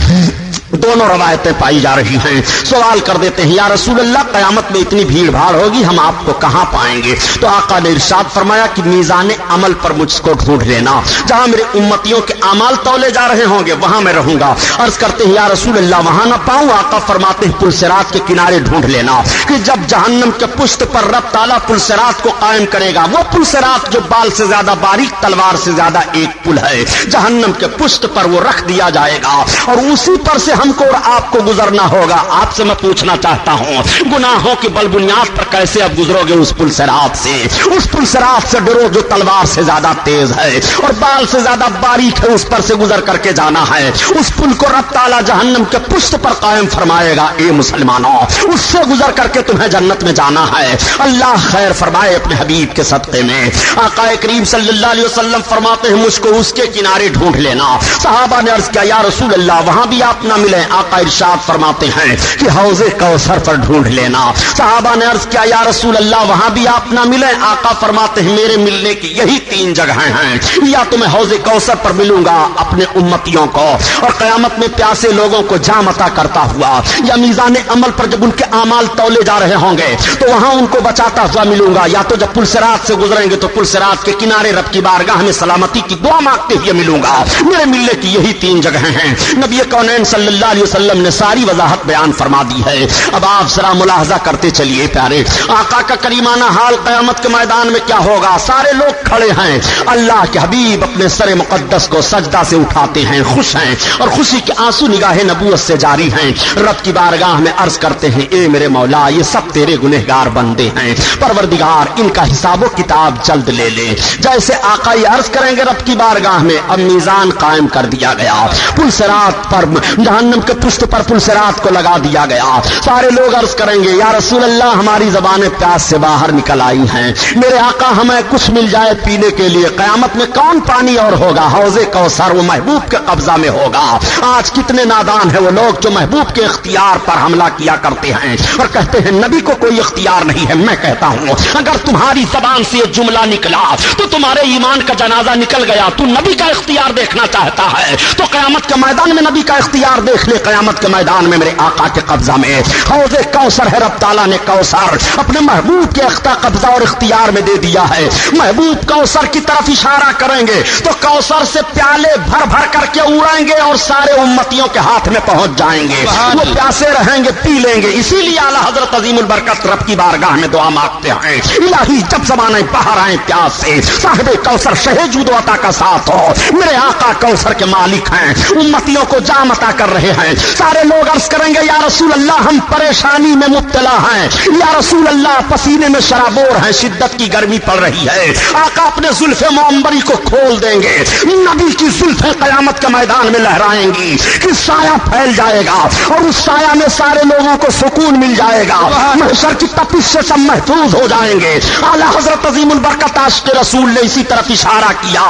دونوں روایتیں پائی جا رہی ہیں۔ سوال کر دیتے ہیں یا رسول اللہ قیامت میں اتنی بھیڑ بھاڑ ہوگی ہم آپ کو کہاں پائیں گے؟ تو آقا نے ارشاد فرمایا کہ میزان عمل پر مجھ کو ڈھونڈ لینا، جہاں میرے امتیوں کے اعمال تولے جا رہے ہوں گے وہاں میں رہوں گا۔ عرض کرتے ہیں یا رسول اللہ وہاں نہ پاؤں؟ آقا فرماتے ہیں پل صراط کے کنارے ڈھونڈ لینا کہ جب جہنم کے پشت پر رب تعالیٰ پل صراط کو قائم کرے گا، وہ پل صراط جو بال سے زیادہ باریک تلوار سے زیادہ ایک پل ہے، جہنم کے پشت پر وہ رکھ دیا جائے گا اور اسی پر سے ہم کو اور آپ کو گزرنا ہوگا۔ آپ سے میں پوچھنا چاہتا ہوں گناہوں کی بل بنیاد پر کیسے اب گزرو گے اس پل صراط سے؟ اس پل صراط سے ڈرو جو تلوار سے زیادہ تیز ہے اور بال سے زیادہ باریک ہے، اس پر سے گزر کر کے جانا ہے۔ اس پل کو رب تعالیٰ جہنم کے پشت پر قائم فرمائے گا۔ اے مسلمانوں اس سے گزر کر کے تمہیں جنت میں جانا ہے۔ اللہ خیر فرمائے اپنے حبیب کے صدقے میں۔ آقا کریم صلی اللہ علیہ وسلم فرماتے ہیں مجھ کو اس کے کنارے ڈھونڈ لینا۔ صحابہ نے عرض کیا یا رسول اللہ وہاں بھی آپ نہ ملیں؟ آقا ارشاد فرماتے ہیں کہ حوض کوثر پر ڈھونڈ لینا۔ صحابہ نے عرض کیا یا رسول اللہ وہاں بھی آپ نہ ملیں؟ آقا فرماتے ہیں میرے ملنے کی یہی 3 جگہیں ہیں، یا تو میں حوض کوثر پر ملوں گا اپنے امتیوں کو اور قیامت میں پیاسے لوگوں کو جام عطا کرتا ہوا، یا میزان عمل پر جب ان کے اعمال تولے جا رہے ہوں گے تو وہاں ان کو بچاتا ہوا ملوں گا، یا تو جب پل صراط سے گزریں گے تو پل صراط کے کنارے رب کی بارگاہ میں سلامتی کی دعا مانگتے ہوئے ملوں گا۔ میرے ملنے کی یہی 3 جگہیں ہیں۔ نبی کونین صلی اللہ علیہ وسلم نے ساری وضاحت بیان فرما دی ہے۔ اب آپ ذرا ملاحظہ کرتے چلیے پیارے، آقا کا کریمانہ حال قیامت کے میدان میں کیا ہوگا؟ سارے لوگ کھڑے ہیں، اللہ کے حبیب اپنے سر مقدس کو سجدہ سے اٹھاتے ہیں، خوش ہیں اور خوشی کے آنسو نگاہ نبوت سے جاری ہیں۔ رب کی بارگاہ میں عرض کرتے ہیں اے میرے مولا یہ سب تیرے گنہگار بندے ہیں، پروردگار ان کا حساب و کتاب جلد لے لے۔ جیسے آقا یہ عرض کریں گے رب کی بارگاہ میں، اب میزان قائم کر دیا گیا، پل صراط پر جہنم کے پشت پر پل صراط کو لگا دیا گیا۔ سارے لوگ عرض کریں گے یا رسول اللہ ہماری زبانیں پیاس سے باہر نکل آئی ہیں، میرے آقا ہمیں کچھ مل جائے پینے کے لیے۔ قیامت میں کون پانی اور ہوگا؟ حوض کوثر وہ محبوب کے قبضہ میں ہوگا۔ آج کتنے نادان ہیں وہ لوگ جو محبوب کے اختیار پر حملہ کیا کرتے ہیں اور کہتے ہیں نبی کو کوئی اختیار نہیں ہے۔ میں کہتا ہوں اگر تمہاری زبان سے یہ جملہ نکلا تو تمہارے ایمان کا جنازہ نکل گیا۔ تو نبی کا اختیار دیکھنا چاہتا ہے تو قیامت کے میدان میں نبی کا اختیار دیکھ لے۔ قیامت کے میدان میں میرے آقا کے قبضہ میں حوض کوثر ہے، رب تعالیٰ نے کوثر اپنے محبوب کے قبضہ اور اختیار میں دے دیا ہے۔ محبوب کوثر کی طرف اشارہ کریں گے تو کوثر سے پیالے بھر بھر کر کے اڑائیں گے اور سارے امتیوں کے ہاتھ میں پہنچ جائیں گے، وہ پیاسے رہیں گے پی لیں گے۔ اسی لیے اعلیٰ حضرت عظیم البرکت رب کی بارگاہ میں دعا مانگتے ہیں الہی جب زمانے باہر آئیں پیاس سے صاحب کوثر شہ جود و عطا کا ساتھ ہو۔ میرے آقا کوثر کے مالک ہیں، امتیوں کو جام عطا کر رہے ہیں۔ سارے لوگ عرض کریں گے یا رسول اللہ ہم پریشانی میں مبتلا ہیں، یا رسول اللہ پسینے میں شرابور ہیں، شدت کی گرمی پڑ رہی ہے۔ آقا اپنے زلف معمبری کو کھول دیں گے، نبی کی زلفیں قیامت کے میدان میں لہرائیں گی کہ سایہ پھیل جائے گا اور اس سایہ میں سارے لوگوں کو سکون مل جائے گا، محشر کی تپش سے سب محفوظ ہو جائیں گے۔ اعلیٰ حضرت عظیم البرکت عاشق رسول نے اسی طرف اشارہ کیا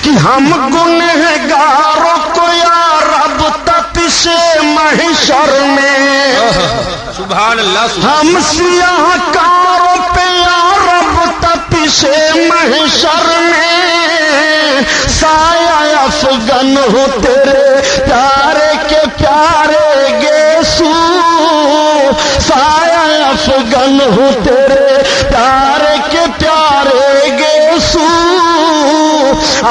کہ ہم گنہگاروں کو یا رب تپش محشر میں، سبحان اللہ، ہم سیاہ کاروں پہ یا رب تپش محشر میں، سایہ افغن ہو تیرے پیارے کے پیارے گیسو، سایہ افغن ہو تیرے پیارے کے پیارے گیسو،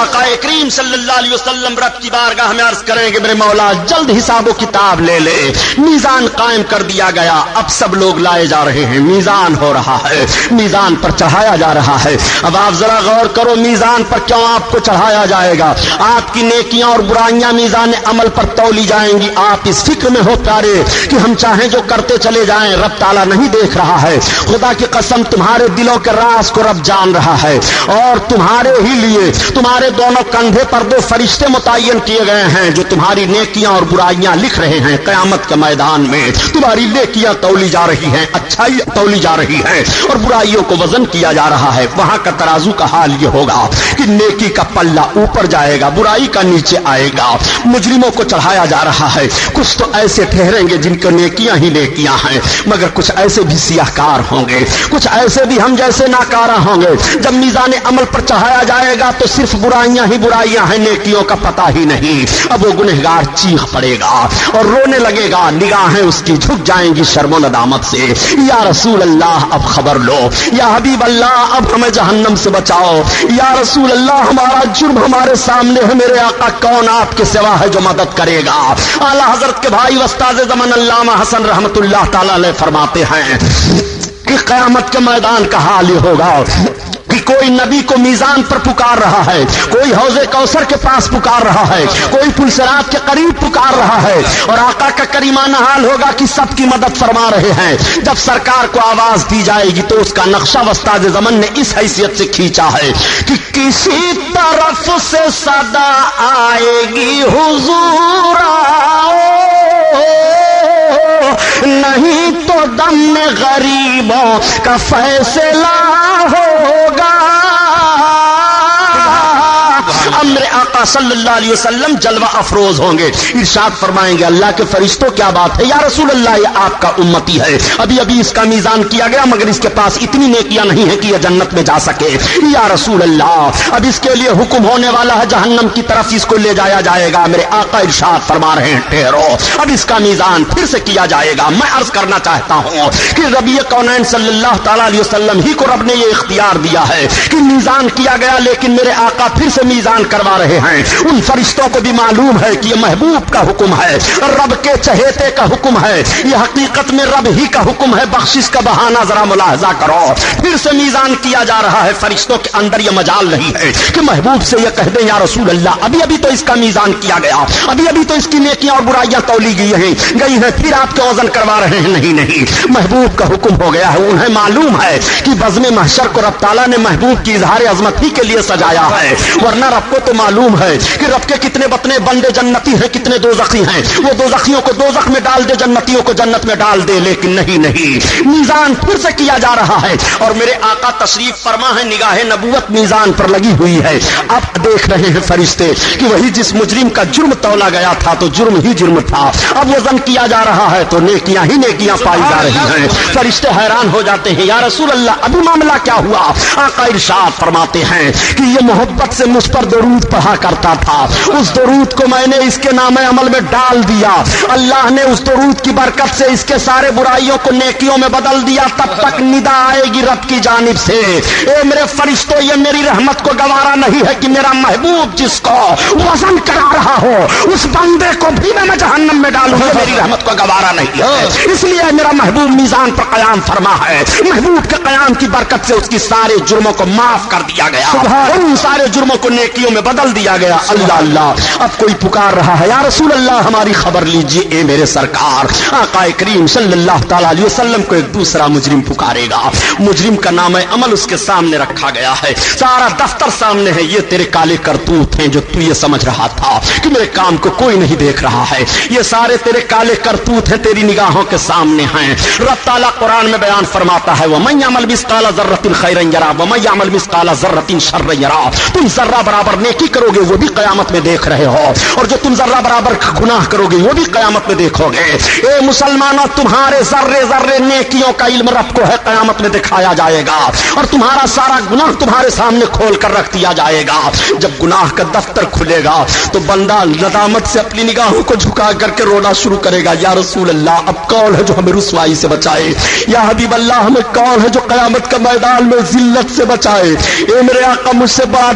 آقا کریم صلی اللہ علیہ وسلم رب کی بارگاہ میں عرض کریں گے میرے مولا جلد حساب و کتاب لے لے. میزان قائم کر دیا گیا. اب سب لوگ لائے جا رہے ہیں. میزان ہو رہا ہے, میزان پر چڑھایا جا رہا ہے. اب آپ ذرا غور کرو میزان پر کیوں آپ کو چڑھایا جائے گا؟ آپ کی نیکیاں اور برائیاں میزان عمل پر تولی جائیں گی. آپ اس فکر میں ہو پیارے کہ ہم چاہیں جو کرتے چلے جائیں, رب تعالیٰ نہیں دیکھ رہا ہے. خدا کی قسم تمہارے دلوں کے راز کو رب جان رہا ہے, اور تمہارے ہی لیے تمہارے دونوں کندھے پر دو فرشتے متعین کیے گئے ہیں جو تمہاری نیکیاں اور برائیاں لکھ رہے ہیں. قیامت کے میدان میں تمہاری نیکیاں تولی جا رہی ہیں, اچھائی تولی جا رہی ہے, اور برائیوں کو وزن کیا جا رہا ہے. وہاں کا ترازو کا حال یہ ہوگا کہ نیکی کا پلہ اوپر جائے گا, برائی کا نیچے آئے گا. مجرموں کو چڑھایا جا رہا ہے. کچھ تو ایسے ٹھہریں گے جن کو نیکیاں ہی نیکیاں ہیں, مگر کچھ ایسے بھی سیاہکار ہوں گے, کچھ ایسے بھی ہم جیسے ناکارہ ہوں گے. جب میزان عمل پر چڑھایا جائے گا تو صرف برائیاں ہی برائیاں ہیں, نیکیوں کا پتہ ہی نہیں. اب وہ گنہگار چیخ پڑے گا اور رونے لگے گا, نگاہیں اس کی جھک جائیں گی شرم و ندامت سے. یا رسول اللہ اب خبر لو, یا حبیب اللہ اب ہمیں جہنم سے بچاؤ. یا رسول اللہ ہمارا جرم ہمارے سامنے ہے, میرے آقا کون آپ کے سوا ہے جو مدد کرے گا؟ اعلیٰ حضرت کے بھائی استاد زمن علامہ حسن رحمت اللہ تعالی علیہ فرماتے ہیں کہ قیامت کے میدان کا حال یہ ہوگا کہ کوئی نبی کو میزان پر پکار رہا ہے, کوئی حوض کوثر کے پاس پکار رہا ہے, کوئی پلسرات کے قریب پکار رہا ہے, اور آقا کا کریمانہ حال ہوگا کہ سب کی مدد فرما رہے ہیں. جب سرکار کو آواز دی جائے گی تو اس کا نقشہ وستاد زمن نے اس حیثیت سے کھینچا ہے کہ کسی طرف سے صدا آئے گی حضور آؤ, نہیں تو دم غریبوں کا فیصلہ ہوگا. امر آقا صلی اللہ علیہ وسلم جلوہ افروز ہوں گے, ارشاد فرمائیں گے اللہ کے فرشتوں کیا بات ہے, یا رسول اللہ یہ آپ کا امتی ہے, ابھی اس کا میزان کیا گیا مگر اس کے پاس اتنی نیکیاں نہیں ہیں کہ یہ جنت میں جا سکے. یا رسول اللہ اب اس کے لیے حکم ہونے والا ہے, جہنم کی طرف اس کو لے جایا جائے گا. میرے آقا ارشاد فرما رہے ہیں ٹھہرو, اب اس کا میزان پھر سے کیا جائے گا. میں عرض کرنا چاہتا ہوں کہ ربی کونین صلی اللہ تعالی علیہ وسلم ہی کو رب نے یہ اختیار دیا ہے کہ میزان کیا گیا, لیکن میرے آقا پھر سے میزان کروا رہے ہیں. ان فرشتوں کو بھی معلوم ہے کہ یہ محبوب کا حکم ہے, رب کے چہیتے کا حکم ہے, یہ حقیقت میں رب ہی کا حکم ہے. بخشش کا بہانہ ذرا ملاحظہ کرو. پھر سے میزان کیا جا رہا ہے. فرشتوں کے اندر یہ مجال نہیں ہے کہ محبوب سے یہ کہہ دیں یا رسول اللہ ابھی تو اس کا میزان کیا گیا, ابھی تو اس کی نیکیاں اور برائیاں تولی گئی ہیں, پھر آپ کے وزن کروا رہے ہیں. نہیں, محبوب کا حکم ہو گیا ہے. انہیں معلوم ہے کہ بزم محشر کو رب تعالیٰ نے محبوب کی اظہار عظمت ہی کے لیے سجایا ہے, ورنہ رب کو تو معلوم ہے کہ رب کے کتنے بتنے بندے جنتی ہیں, کتنے دوزخی ہیں. وہ دوزخیوں کو دوزخ میں ڈال دے, جنتیوں کو جنت میں ڈال دے. لیکن نہیں, میزان پھر سے کیا جا رہا ہے, اور میرے آقا تشریف فرما ہے, نگاہ نبوت میزان پر لگی ہوئی ہے. اب دیکھ رہے ہیں فرشتے کہ وہی جس مجرم کا جرم تولا گیا تھا تو جرم ہی جرم تھا, اب وزن کیا جا رہا ہے تو نیکیاں ہی نیکیاں پائی جا رہی ہیں. فرشتے حیران ہو جاتے ہیں, یا رسول اللہ ابھی معاملہ کیا ہوا؟ آقا ارشاد فرماتے ہیں کہ یہ محبت سے مجھ پر درود پڑھا کرتا تھا, اس درود کو میں نے اس کے نام عمل میں ڈال دیا. اللہ نے اس درود کی برکت سے اس کے سارے برائیوں کو نیکیوں میں بدل دیا. تب تک ندا آئے گی رب کی جانب سے, اے میرے فرشتوں یہ میری رحمت کو گوارا نہیں ہے کہ میرا محبوب جس کو وزن کرا رہا ہو اس بندے کو بھی میں جہنم میں ڈالوں گا, میری رحمت کو گوارا نہیں ہے. اس لیے میرا محبوب میزان پر قیام فرما ہے. محبوب کے قیام کی برکت سے اس کی سارے جرموں کو معاف کر دیا گیا, ان سارے جرموں کو نیکیوں میں بدل دیا گیا. اللہ اب کوئی پکار رہا ہے, یا رسول اللہ ہماری خبر لیجئے. اے میرے سرکار آقا کریم صلی اللہ تعالی علیہ وسلم کو ایک دوسرا مجرم پکارے گا. مجرم کا نام عمل اس کے سامنے رکھا گیا ہے, سارا دفتر سامنے ہے. یہ تیرے کالے کرتوت ہیں جو تو یہ سمجھ رہا تھا کہ میرے کام کو کوئی نہیں دیکھ رہا ہے, یہ سارے تیرے کالے کرتوت ہیں, تیری نگاہوں کے سامنے ہیں. رب تعالیٰ قرآن میں بیان فرماتا ہے, وَمَن يَعْمَلْ مِثْقَالَ ذَرَّةٍ خَيْرًا يَرَهُ وَمَن يَعْمَلْ مِثْقَالَ ذَرَّةٍ شَرًّا يَرَهُ. تم ذرہ برابر نیکی کرو گے وہ بھی قیامت میں دیکھ رہے ہو, اور جو تم ذرہ برابر گناہ کرو گے وہ بھی قیامت میں دیکھو گے. اے مسلمانوں تمہارے ذرے ذرے نیکیوں کا علم رب کو ہے, قیامت میں دکھایا جائے گا, اور تمہارا سارا گناہ تمہارے سامنے کھول کر رکھ دیا جائے گا. جب گناہ کا دفتر کھلے گا تو بندہ ندامت سے اپنی نگاہوں کو جھکا کر کے رونا شروع کرے گا, یا رسول اللہ اب کون ہے جو ہمیں رسوائی سے بچائے, یا حبیب اللہ ہمیں کون ہے جو قیامت کا میدان میں ذلت سے بچائے. اے میرے آقا مجھ سے بڑا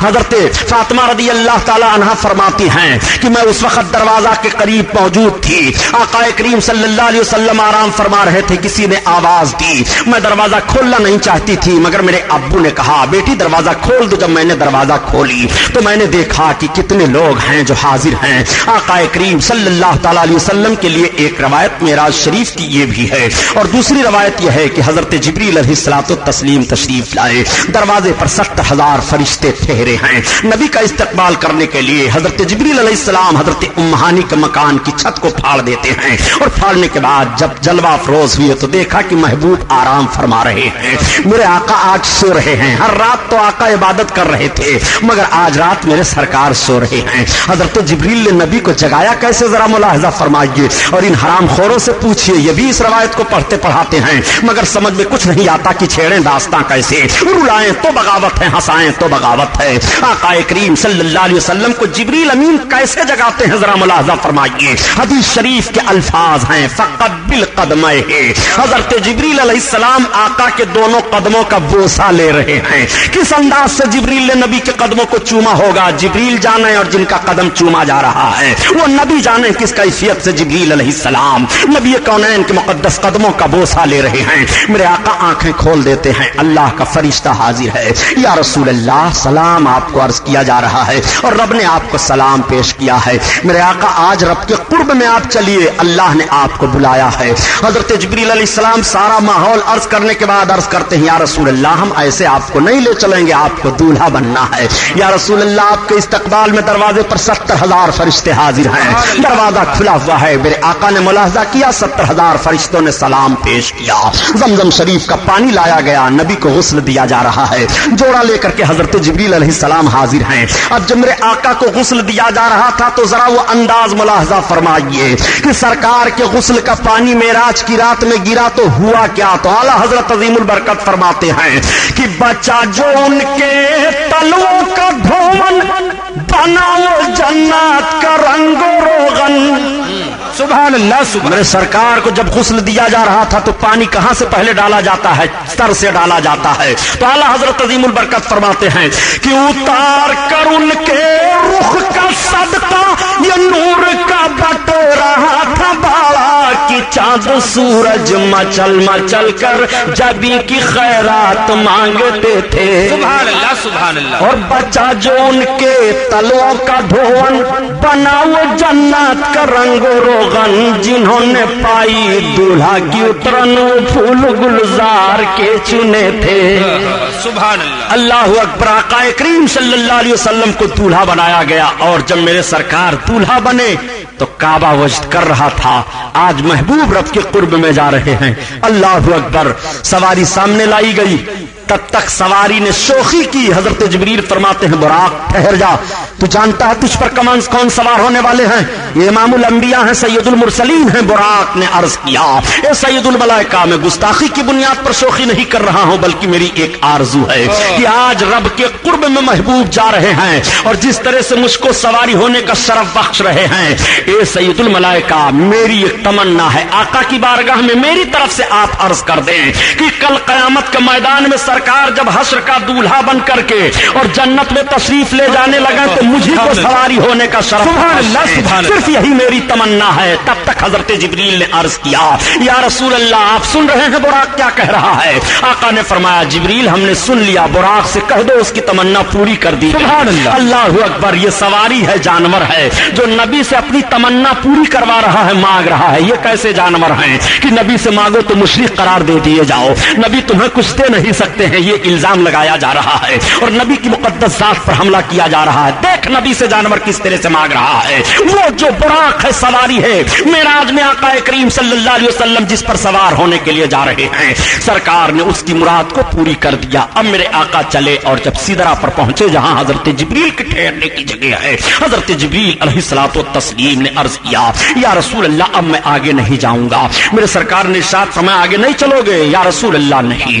حضرت فاطمہ رضی اللہ تعالی عنہا فرماتی ہیں کہ میں اس وقت دروازہ کے قریب موجود تھی، آقا کریم صلی اللہ علیہ وسلم آرام فرما رہے تھے، کسی نے آواز دی، میں دروازہ کھولنا نہیں چاہتی تھی مگر میرے ابو نے کہا بیٹی دروازہ کھول دو۔ جب میں نے دروازہ کھولی تو میں نے دیکھا کہ کتنے لوگ ہیں جو حاضر ہیں آقا کریم صلی اللہ تعالی علیہ وسلم کے لیے۔ ایک روایت معراج شریف کی یہ بھی ہے اور دوسری روایت یہ ہے کہ حضرت جبریل علیہ الصلوۃ والتسلیم تشریف لائے، دروازے پر 70,000 فرشتے ٹھہرے ہیں نبی کا استقبال کرنے کے لیے۔ حضرت جبریل علیہ السلام حضرت ام ہانی کے مکان کی چھت کو پھاڑ دیتے ہیں اور پھاڑنے کے بعد جب جلوہ افروز ہوئے تو دیکھا کہ محبوب آرام فرما رہے ہیں، میرے آقا آج سو رہے ہیں۔ ہر رات تو آقا عبادت کر رہے تھے مگر آج رات میرے سرکار سو رہے ہیں۔ حضرت جبریل نے نبی کو جگایا کیسے ذرا ملاحظہ فرمائیے اور ان حرام خوروں سے پوچھئے، یہ بھی اس روایت کو پڑھتے پڑھاتے ہیں مگر سمجھ میں کچھ نہیں آتا کہ چھیڑیں داستاں کیسے، رلائیں تو بغاوت ہے، ہنسائیں تو بغاوت ہے۔ آقا کریم صلی اللہ علیہ وسلم کو جبریل امین کیسے جگاتے ہیں ذرا ملاحظہ فرمائیے۔ حدیث شریف کے الفاظ ہیں فقبل قدمہ، حضرت جبریل علیہ السلام آقا کے دونوں قدموں کا بوسہ لے رہے ہیں۔ کس انداز سے جبریل نے نبی کے قدموں کو چوما ہوگا جبریل جانے، اور جن کا قدم چوما جا رہا ہے وہ نبی جانے کس کیفیت سے جبریل علیہ السلام نبی کونین کے مقدس قدموں کا بوسہ لے رہے ہیں۔ میرے آقا آنکھیں کھول دیتے ہیں، اللہ کا فرشتہ حاضر ہے۔ یا رسول اللہ سلام آپ کو عرض کیا جا رہا ہے اور رب نے آپ کو سلام پیش کیا ہے۔ میرے آقا آج رب کے قرب میں آپ چلیے، اللہ نے آپ کو بلایا ہے۔ حضرت جبریل علیہ السلام سارا ماحول عرض کرنے کے بعد عرض کرتے ہیں یا رسول اللہ ہم ایسے آپ کو نہیں لے چلیں گے، آپ کو دولہا بننا ہے۔ یا رسول اللہ آپ کے استقبال میں دروازے پر 70,000 فرشتے حاضر ہیں، دروازہ کھلا ہوا ہے۔ میرے آقا نے ملاحظہ کیا 70,000 فرشتوں نے سلام پیش کیا، زمزم شریف کا پانی لایا گیا، نبی کو غسل دیا جا رہا ہے، جوڑا لے کر کے حضرت جبریل علیہ السلام حاضر ہیں۔ اب جب میرے آقا کو غسل دیا جا رہا تھا تو ذرا وہ انداز ملاحظہ فرمائیے کہ سرکار کے غسل کا پانی معراج کی رات میں گرا تو ہوا کیا؟ تو اعلیٰ حضرت عظیم البرکت فرماتے ہیں کہ بچہ جو ان کے تلووں کا دھون بنا وہ جنات کا رنگ و روغن۔ سبحان اللہ سبحان میرے سرکار کو جب غسل دیا جا رہا تھا تو پانی کہاں سے پہلے ڈالا جاتا ہے؟ سر سے ڈالا جاتا ہے۔ تو اعلیٰ حضرت عظیم البرکت فرماتے ہیں کہ اتار کر ان کے رخ کا صدقہ یہ نور کا بٹ رہا تھا باڑا کی چاند سورج مچل مچل کر جبی کی خیرات مانگتے تھے۔ سبحان اللہ سبحان اللہ۔ اور بچہ جو ان کے تلووں کا دھون بنا وہ جنت کا رنگ و روغن، جنہوں نے پائی دولہا کی اترن پھول گلزار کے چنے تھے۔ سبحان اللہ اللہ اکبر۔ آقا کریم صلی اللہ علیہ وسلم کو دولہا بنایا گیا اور جب میرے سرکار دولہا بنے تو کعبہ وجد کر رہا تھا، آج محبوب رب کے قرب میں جا رہے ہیں۔ اللہ اکبر۔ سواری سامنے لائی گئی، تب تک سواری نے شوخی کی۔ حضرت جبریل فرماتے ہیں براق ٹھہر جا، تو جانتا ہے تجھ پر کون سوار ہونے والے ہیں؟ یہ امام الانبیاء ہیں، سید المرسلین ہیں۔ براق نے عرض کیا اے سید الملائکہ میں گستاخی کی بنیاد پر شوخی نہیں کر رہا ہوں بلکہ میری ایک آرزو ہے کہ آج رب کے قرب میں محبوب جا رہے ہیں اور جس طرح سے مجھ کو سواری ہونے کا شرف بخش رہے ہیں، اے سید الملائکہ میری ایک تمنا ہے آقا کی بارگاہ میں میری طرف سے آپ عرض کر دیں کہ کل قیامت کے میدان میں سرکار جب حشر کا دولہا بن کر کے اور جنت میں تشریف لے جانے لگے تو مجھے کو سواری ہونے کا شرف۔ سبحان اللہ سبحان اللہ۔ صرف یہی میری تمنا ہے۔ تب تک حضرت جبریل نے عرض کیا یا رسول اللہ آپ سن رہے ہیں براق کیا کہہ رہا ہے؟ آقا نے فرمایا جبریل ہم نے سن لیا، براق سے کہہ دو اس کی تمنا پوری کر دی۔ سبحان اللہ اللہ اکبر۔ یہ سواری ہے، جانور ہے جو نبی سے اپنی تمنا پوری کروا رہا ہے، مانگ رہا ہے۔ یہ کیسے جانور ہیں کہ نبی سے مانگو تو مشرک قرار دے دیے جاؤ، نبی تمہیں کچھ دے نہیں سکتے ہیں، یہ الزام لگایا جا رہا ہے اور نبی کی مقدس ذات پر حملہ کیا جا رہا ہے۔ دیکھ نبی سے جانور کس طرح سے مانگ رہا ہے۔ وہ جو براق ہے، سواری ہے، معراج میں آقا کریم صلی اللہ علیہ وسلم جس پر سوار ہونے کے لیے جا رہے ہیں، سرکار نے اس کی مراد کو پوری کر دیا۔ اب میرے آقا چلے اور جب سدرہ پر پہنچے جہاں حضرت جبریل کے ٹھہرنے کی جگہ ہے، حضرت جبریل علیہ الصلوۃ والتسلیم نے عرض کیا یا رسول اللہ اب میں آگے نہیں جاؤں گا۔ میرے سرکار نے ارشاد فرمایا آگے نہیں چلو گے؟ یا رسول اللہ نہیں۔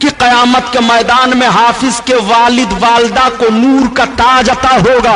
کہ قیامت کے میدان میں حافظ کے والد والدہ کو نور کا تاج عطا ہوگا.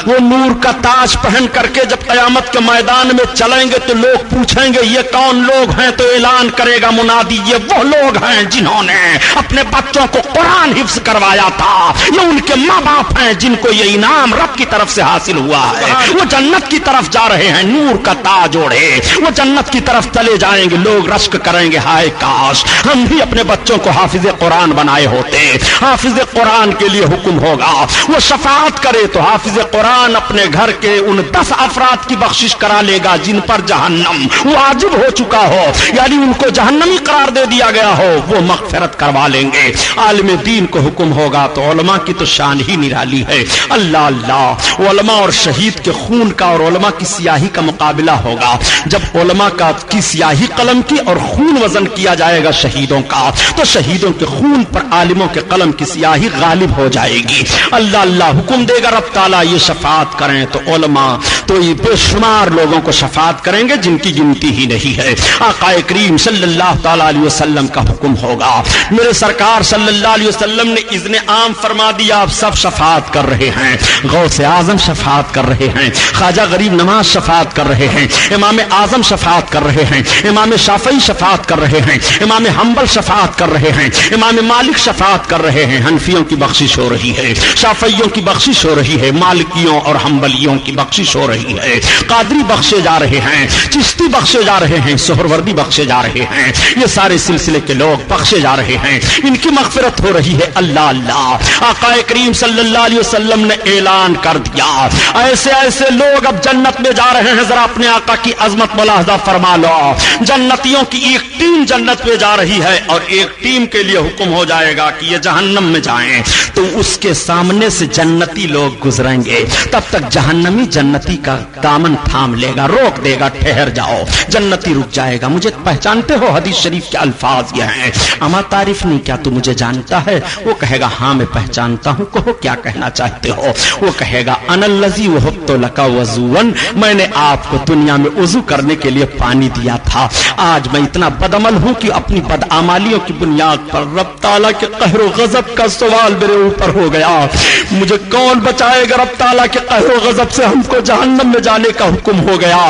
وہ نور کا تاج پہن کر کے جب قیامت کے میدان میں چلیں گے تو لوگ پوچھیں گے یہ کون لوگ ہیں؟ تو اعلان کرے گا منادی یہ وہ لوگ ہیں جنہوں نے اپنے بچوں کو قرآن حفظ کروایا تھا. یہ ان کے ماں باپ ہیں جن کو یہ انعام رب کی طرف سے حاصل ہوا ہے. وہ جنت کی طرف جا رہے ہیں نور کا تاج اوڑھے. وہ جنت کی طرف چلے جائیں گے. لوگ رشک کریں گے ہائے کاش ہم بھی اپنے بچوں کو حافظ قرآن بنائے ہوتے. حافظ قرآن کے لیے حکم ہوگا وہ شفاعت کرے تو حافظ قرآن اپنے گھر کے ان 10 افراد کی بخشش کرا لے گا جن پر جہنم واجب ہو چکا ہو، یعنی ان کو جہنمی قرار دے دیا گیا ہو، وہ مغفرت کروا لیں گے. عالم دین کو حکم ہوگا تو علماء کی تو شان ہی نرالی ہے. اللہ اللہ علماء اور شہید کے خون کا اور علماء کی سیاہی کا مقابلہ ہوگا. جب علماء کی سیاہی قلم کی اور خون وزن کیا جائے گا شہیدوں کا تو شہیدوں کے خون پر عالموں کے قلم کی سیاہی غالب ہو جائے گی. اللہ اللہ حکم دے گا رب تعالیٰ یہ شفاعت کریں تو علماء تو یہ بے شمار لوگوں کو شفاعت کریں گے جن کی گنتی ہی نہیں ہے. آقا کریم صلی اللہ تعالیٰ علیہ وسلم کا حکم ہوگا. میرے سرکار صلی اللہ علیہ وسلم نے اذن عام فرما دیا آپ سب شفاعت کر رہے ہیں. غوث اعظم شفاعت کر رہے ہیں، خواجہ غریب نواز شفاعت کر رہے ہیں، امام اعظم شفاعت کر رہے ہیں، امام شافعی شفاعت کر رہے ہیں، امام حنبل شفاعت کر رہے ہیں، امام مالک شفاعت کر رہے ہیں. حنفیوں کی بخشش ہو رہی ہے، شافعیوں کی بخشش ہو رہی ہے، مالکیوں اور حنبلیوں کی بخشش ہو رہی ہے. قادری بخشے جا رہے ہیں، چشتی بخشے جا رہے ہیں، سہروردی بخشے جا رہے ہیں. یہ سارے سلسلے کے لوگ بخشے جا رہے ہیں، ان کی مغفرت ہو رہی ہے. اللہ اللہ آقا کریم صلی اللہ علیہ وسلم نے اعلان کر دیا ایسے ایسے لوگ اب جنت میں جا رہے ہیں. ذرا اپنے آقا کی عظمت ملاحظہ فرما لو. جنتیوں کی ایک ٹیم جنت میں جا رہی ہے اور ایک ٹیم کے لیے حکم ہو جائے گا کہ یہ جہنم میں جائیں تو اس کے سامنے سے جنتی لوگ گزریں گے. تب تک جہنمی جنتی کا دامن تھام لے گا، روک دے گا، ٹھہر جاؤ. جنتی رک جائے گا. مجھے پہچانتے ہو؟ حدیث شریف کے الفاظ یہ ہیں اما تعریف نہیں کیا تو مجھے جانتا ہے؟ وہ کہے گا ہاں میں پہچانتا ہوں. کہو کیا کہنا چاہتے ہو؟ وہ کہے گا انا الذی وهبت لك وضوا، میں نے آپ کو دنیا میں وضو کرنے کے لیے پانی دیا تھا. آج میں اتنا بدعمل ہوں کہ اپنی بدعمالیوں کی بنیاد پر رب تعالیٰ کے قہر و غضب کا سوال میرے اوپر ہو گیا. مجھے کون بچائے گا رب تعالیٰ کے قہر و غضب سے؟ ہم کو جہنم میں جانے کا حکم ہو گیا.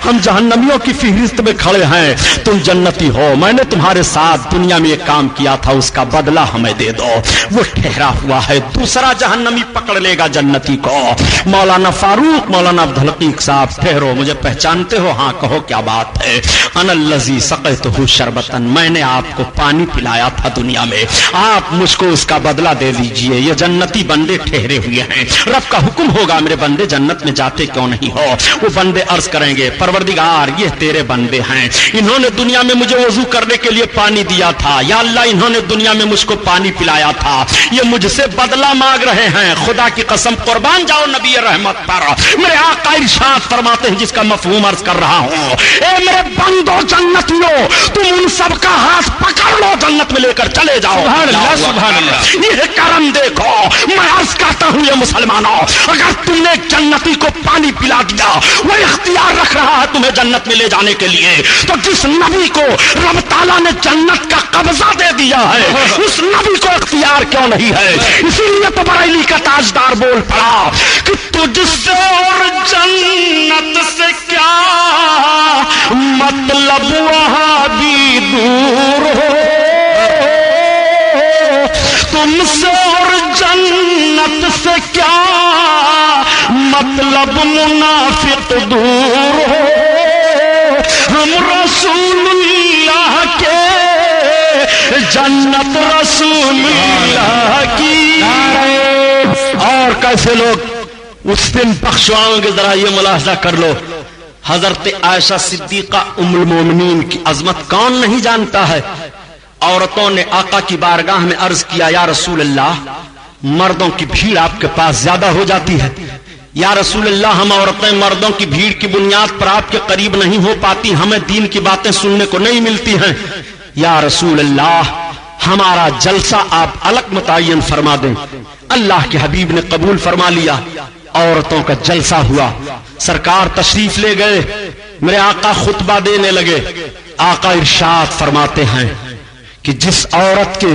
ہم جہنمیوں کی فہرست میں کھڑے ہیں. تم جنتی ہو، میں نے تمہارے ساتھ دنیا میں یہ کام کیا تھا، اس کا بدلہ ہمیں دے دو. وہ ٹھہرا ہوا ہے. دوسرا جہنمی پکڑ لے گا جنتی کو. مولانا فاروق، مولانا عبدالحقیق صاحب ٹھہرو، مجھے پہچانتے ہو؟ ہاں کہو کیا بات ہے؟ انا الذی سقیتہ شربتا، میں نے آپ کو پانی پلایا تھا دنیا میں، آپ مجھ کو اس کا بدلہ دے دیجئے. یہ جنتی بندے ٹھہرے ہوئے ہیں. رب کا حکم ہوگا میرے بندے جنت میں جاتے کیوں نہیں ہو؟ وہ بندے عرض کریں گے پروردگار یہ تیرے بندے ہیں، انہوں نے دنیا میں مجھے وضو کرنے کے لیے پانی دیا تھا. یا اللہ انہوں نے دنیا میں مجھ کو پانی پلایا تھا، یہ مجھ سے بدلہ مانگ رہے ہیں. خدا کی قسم قربان جاؤ نبی رحمت پر، میرے آقا ارشاد فرماتے ہیں جس کا مفہوم عرض کر رہا ہوں، اے میرے بندو جنتیوں تم ان سب کا ہاتھ پکڑ لو، جنت میں لے کر چلے جاؤ. سبحان اللہ سبحان اللہ. یہ کرم دیکھو. میں عرض کرتا ہوں یہ مسلمانوں، اگر تم نے جنتی کو پانی پلا دیا، وہ اختیار رکھ رہا ہے تمہیں جنت میں لے جانے کے لیے، تو جس نبی کو رب تعالیٰ نے جنت کا قبضہ دے دیا ہے اس نبی کو اختیار کیوں نہیں ہے؟ اسی لیے تو بریلی کا تاجدار بول پڑا کہ تجھ سے اور جنت سے کیا مطلب وہاں بھی دور ہو، تم سے اور جنت سے کیا مطلب منافق دور ہو، ہم رسول اللہ کے جنت رسول اللہ کی. اور کیسے لوگ اس دن بخشوائیں گے؟ ذرا یہ ملاحظہ کر لو. حضرت عائشہ صدیقہ ام المومنین کی عظمت کون نہیں جانتا ہے؟ عورتوں نے آقا کی بارگاہ میں عرض کیا یا رسول اللہ مردوں کی بھیڑ آپ کے پاس زیادہ ہو جاتی ہے. یا رسول اللہ ہم عورتیں مردوں کی بھیڑ کی بنیاد پر آپ کے قریب نہیں ہو پاتی، ہمیں دین کی باتیں سننے کو نہیں ملتی ہیں. یا رسول اللہ ہمارا جلسہ آپ الگ متعین فرما دیں. اللہ کے حبیب نے قبول فرما لیا. عورتوں کا جلسہ ہوا، سرکار تشریف لے گئے، میرے آقا خطبہ دینے لگے. آقا ارشاد فرماتے ہیں کہ جس عورت کے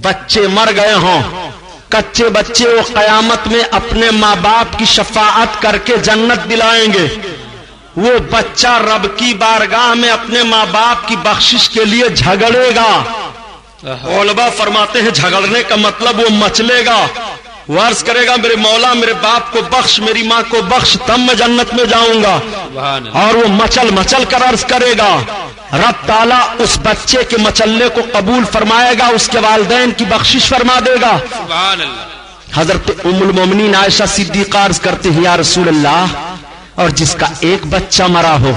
بچے مر گئے ہوں، کچے بچے، وہ قیامت میں اپنے ماں باپ کی شفاعت کر کے جنت دلائیں گے. وہ بچہ رب کی بارگاہ میں اپنے ماں باپ کی بخشش کے لیے جھگڑے گا. علماء فرماتے ہیں جھگڑنے کا مطلب وہ مچلے گا، وہ عرض کرے گا میرے مولا میرے باپ کو بخش، میری ماں کو بخش، تب میں جنت میں جاؤں گا. اور وہ مچل مچل کر عرض کرے گا. رب تعالیٰ اس بچے کے مچلنے کو قبول فرمائے گا، اس کے والدین کی بخشش فرما دے گا. حضرت ام المومنین عائشہ صدیقہ عرض کرتے ہیں یا رسول اللہ، اور جس کا ایک بچہ مرا ہو،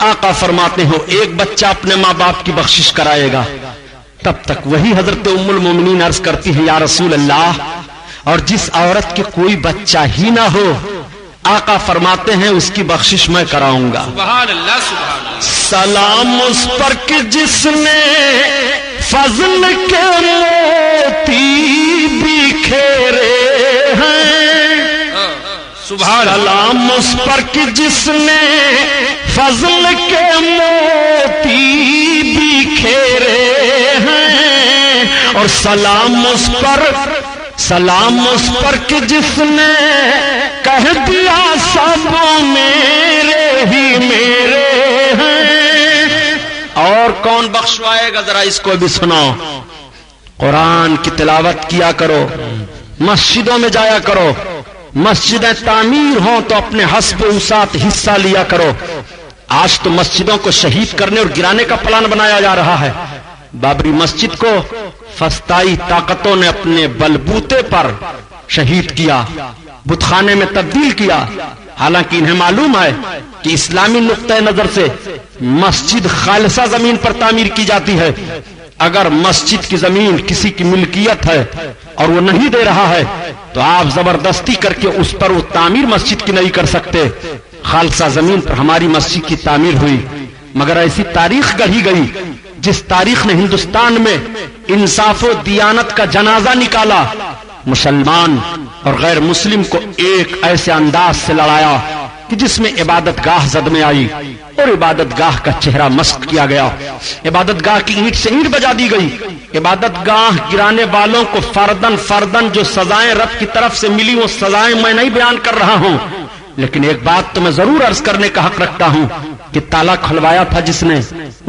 آقا فرماتے ہو ایک بچہ اپنے ماں باپ کی بخشش کرائے گا. تب تک وہی حضرت ام المومنین عرض کرتی ہے یا رسول اللہ، اور جس عورت کے کوئی بچہ ہی نہ ہو، آقا فرماتے ہیں اس کی بخشش میں کراؤں گا. سبحان اللہ سبحان اللہ. سلام اس پر کہ جس نے فضل کے موتی بکھیرے ہیں. سلام اس پر کہ جس نے فضل کے موتی بکھیرے ہیں. اور سلام اس پر کہ جس نے کہہ دیا سب میرے ہی میرے ہیں. اور کون بخشوائے گا؟ ذرا اس کو بھی سنو. قرآن کی تلاوت کیا کرو، مسجدوں میں جایا کرو، مسجدیں تعمیر ہوں تو اپنے حسب وسعت حصہ لیا کرو. آج تو مسجدوں کو شہید کرنے اور گرانے کا پلان بنایا جا رہا ہے. بابری مسجد کو فسطائی طاقتوں نے اپنے بلبوتے پر شہید کیا، بت خانے میں تبدیل کیا. حالانکہ انہیں معلوم ہے کہ اسلامی نقطۂ نظر سے مسجد خالصہ زمین پر تعمیر کی جاتی ہے. اگر مسجد کی زمین کسی کی ملکیت ہے اور وہ نہیں دے رہا ہے تو آپ زبردستی کر کے اس پر وہ تعمیر مسجد کی نہیں کر سکتے. خالصہ زمین پر ہماری مسجد کی تعمیر ہوئی، مگر ایسی تاریخ گڑھی گئی جس تاریخ نے ہندوستان میں انصاف و دیانت کا جنازہ نکالا، مسلمان اور غیر مسلم کو ایک ایسے انداز سے لڑایا کہ جس میں عبادت گاہ زد میں آئی اور عبادت گاہ کا چہرہ مسخ کیا گیا. عبادت گاہ کی اینٹ سے اینٹ بجا دی گئی. عبادت گاہ گرانے والوں کو فردن فردن جو سزائیں رب کی طرف سے ملی وہ سزائیں میں نہیں بیان کر رہا ہوں، لیکن ایک بات تو میں ضرور عرض کرنے کا حق رکھتا ہوں کہ تالا کھلوایا تھا جس نے،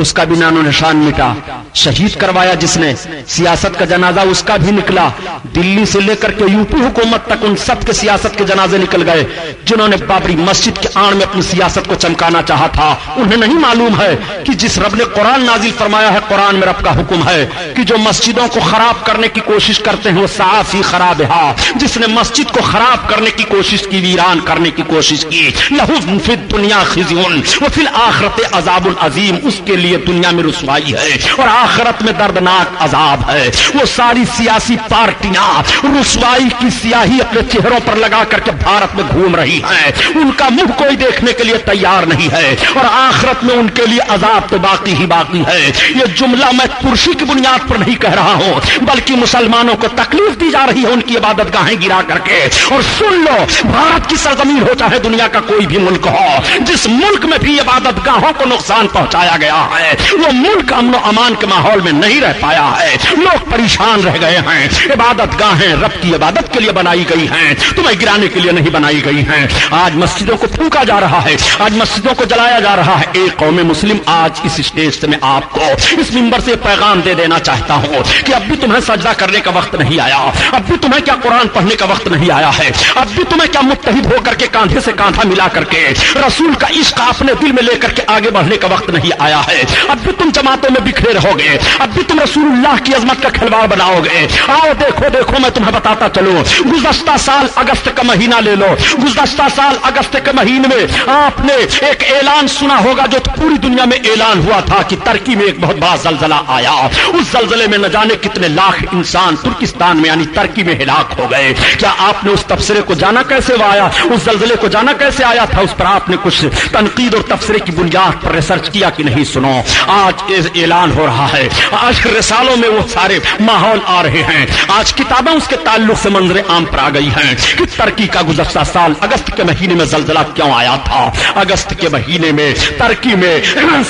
اس کا بھی نام و نشان مٹا. شہید کروایا جس نے، سیاست کا جنازہ اس کا بھی نکلا. دلی سے لے کر کے یو پی حکومت تک ان سب کے سیاست کے جنازے نکل گئے جنہوں نے بابری مسجد کے آڑ میں اپنی سیاست کو چمکانا چاہا تھا. انہیں نہیں معلوم ہے کہ جس رب نے قرآن نازل فرمایا ہے، قرآن میں رب کا حکم ہے کہ جو مسجدوں کو خراب کرنے کی کوشش کرتے ہیں وہ صافی خراب ہے. جس نے مسجد کو خراب کرنے کی کوشش کی، ویران کرنے کی کوشش کی، لہو فی الدنیا خزی وفی الآخرت عذاب عظیم، اس کے لیے دنیا میں رسوائی ہے اور آخرت میں دردناک عذاب ہے. وہ ساری سیاسی پارٹیاں رسوائی کی سیاہی اپنے چہروں پر لگا کر کے بھارت میں گھوم رہی ہیں. ان کا منہ کوئی دیکھنے کے لیے تیار نہیں ہے اور آخرت میں ان کے لیے عذاب تو باقی ہی باقی ہے. یہ جملہ میں کرسی کی بنیاد پر نہیں کہہ رہا ہوں، بلکہ مسلمانوں کو تکلیف دی جا رہی ہے ان کی عبادت گاہیں گرا کر کے. اور سن لو، بھارت کی سرزمین ہو چاہے دنیا کا کوئی بھی ملک ہو، جس ملک میں بھی عبادت گاہوں کو نقصان پہنچایا گیا ہے وہ ملک امن و امان کے ماحول میں نہیں رہ پایا ہے. لوگ پریشان رہ گئے ہیں. عبادت گاہیں رب کی عبادت کے لیے بنائی گئی ہیں، تمہیں گرانے کے لیے نہیں بنائی گئی ہیں. آج مسجدوں کو پھونکا جا رہا ہے، آج مسجدوں کو جلایا جا رہا ہے. ایک قوم مسلم آج اس اسٹیج سے میں آپ کو اس منبر سے پیغام دے دینا چاہتا ہوں کہ اب بھی تمہیں سجدہ کرنے کا وقت نہیں آیا، اب بھی تمہیں کیا قرآن پڑھنے کا وقت نہیں آیا ہے، اب بھی تمہیں کیا متحد ہو کر کے کاندھے سے کاندھا ملا کر کے رسول کا عشق اپنے دل میں لے کر کے آگے بڑھنے کا وقت نہیں آیا ہے. اب بھی تم جماعتوں میں بکھرے رہو گے، اب بھی تم رسول اللہ کی عظمت کا کھلواڑ بناؤ گے. آؤ دیکھو دیکھو میں تمہیں بتاتا چلوں. گزشتہ سال اگست کا مہینہ لے لو، گزشتہ سال اگست کے مہینے میں آپ نے ایک اعلان سنا ہوگا جو پوری دنیا میں اعلان ہوا تھا کہ ترکی میں ایک بہت بڑا زلزلہ آیا. اس زلزلے میں نہ جانے کتنے لاکھ انسان ترکستان میں یعنی ترکی میں ہلاک ہو گئے. کیا آپ نے اس تبصرے کو جانا کیسے آیا، اس زلزلے کو جانا کیسے آیا تھا؟ اس پر آپ نے کچھ تنقید اور تبصرے کی بنیاد پر ریسرچ کیا کہ نہیں؟ سنو، سنو، آج اعلان ہو رہا ہے، آج رسالوں میں وہ سارے ماحول آ رہے ہیں، آج کتابیں اس کے تعلق سے منظر عام پر آ گئی ہیں کہ ترکی کا گزشتہ سال اگست کے مہینے میں زلزلہ کیوں آیا تھا۔ اگست کے مہینے میں ترکی میں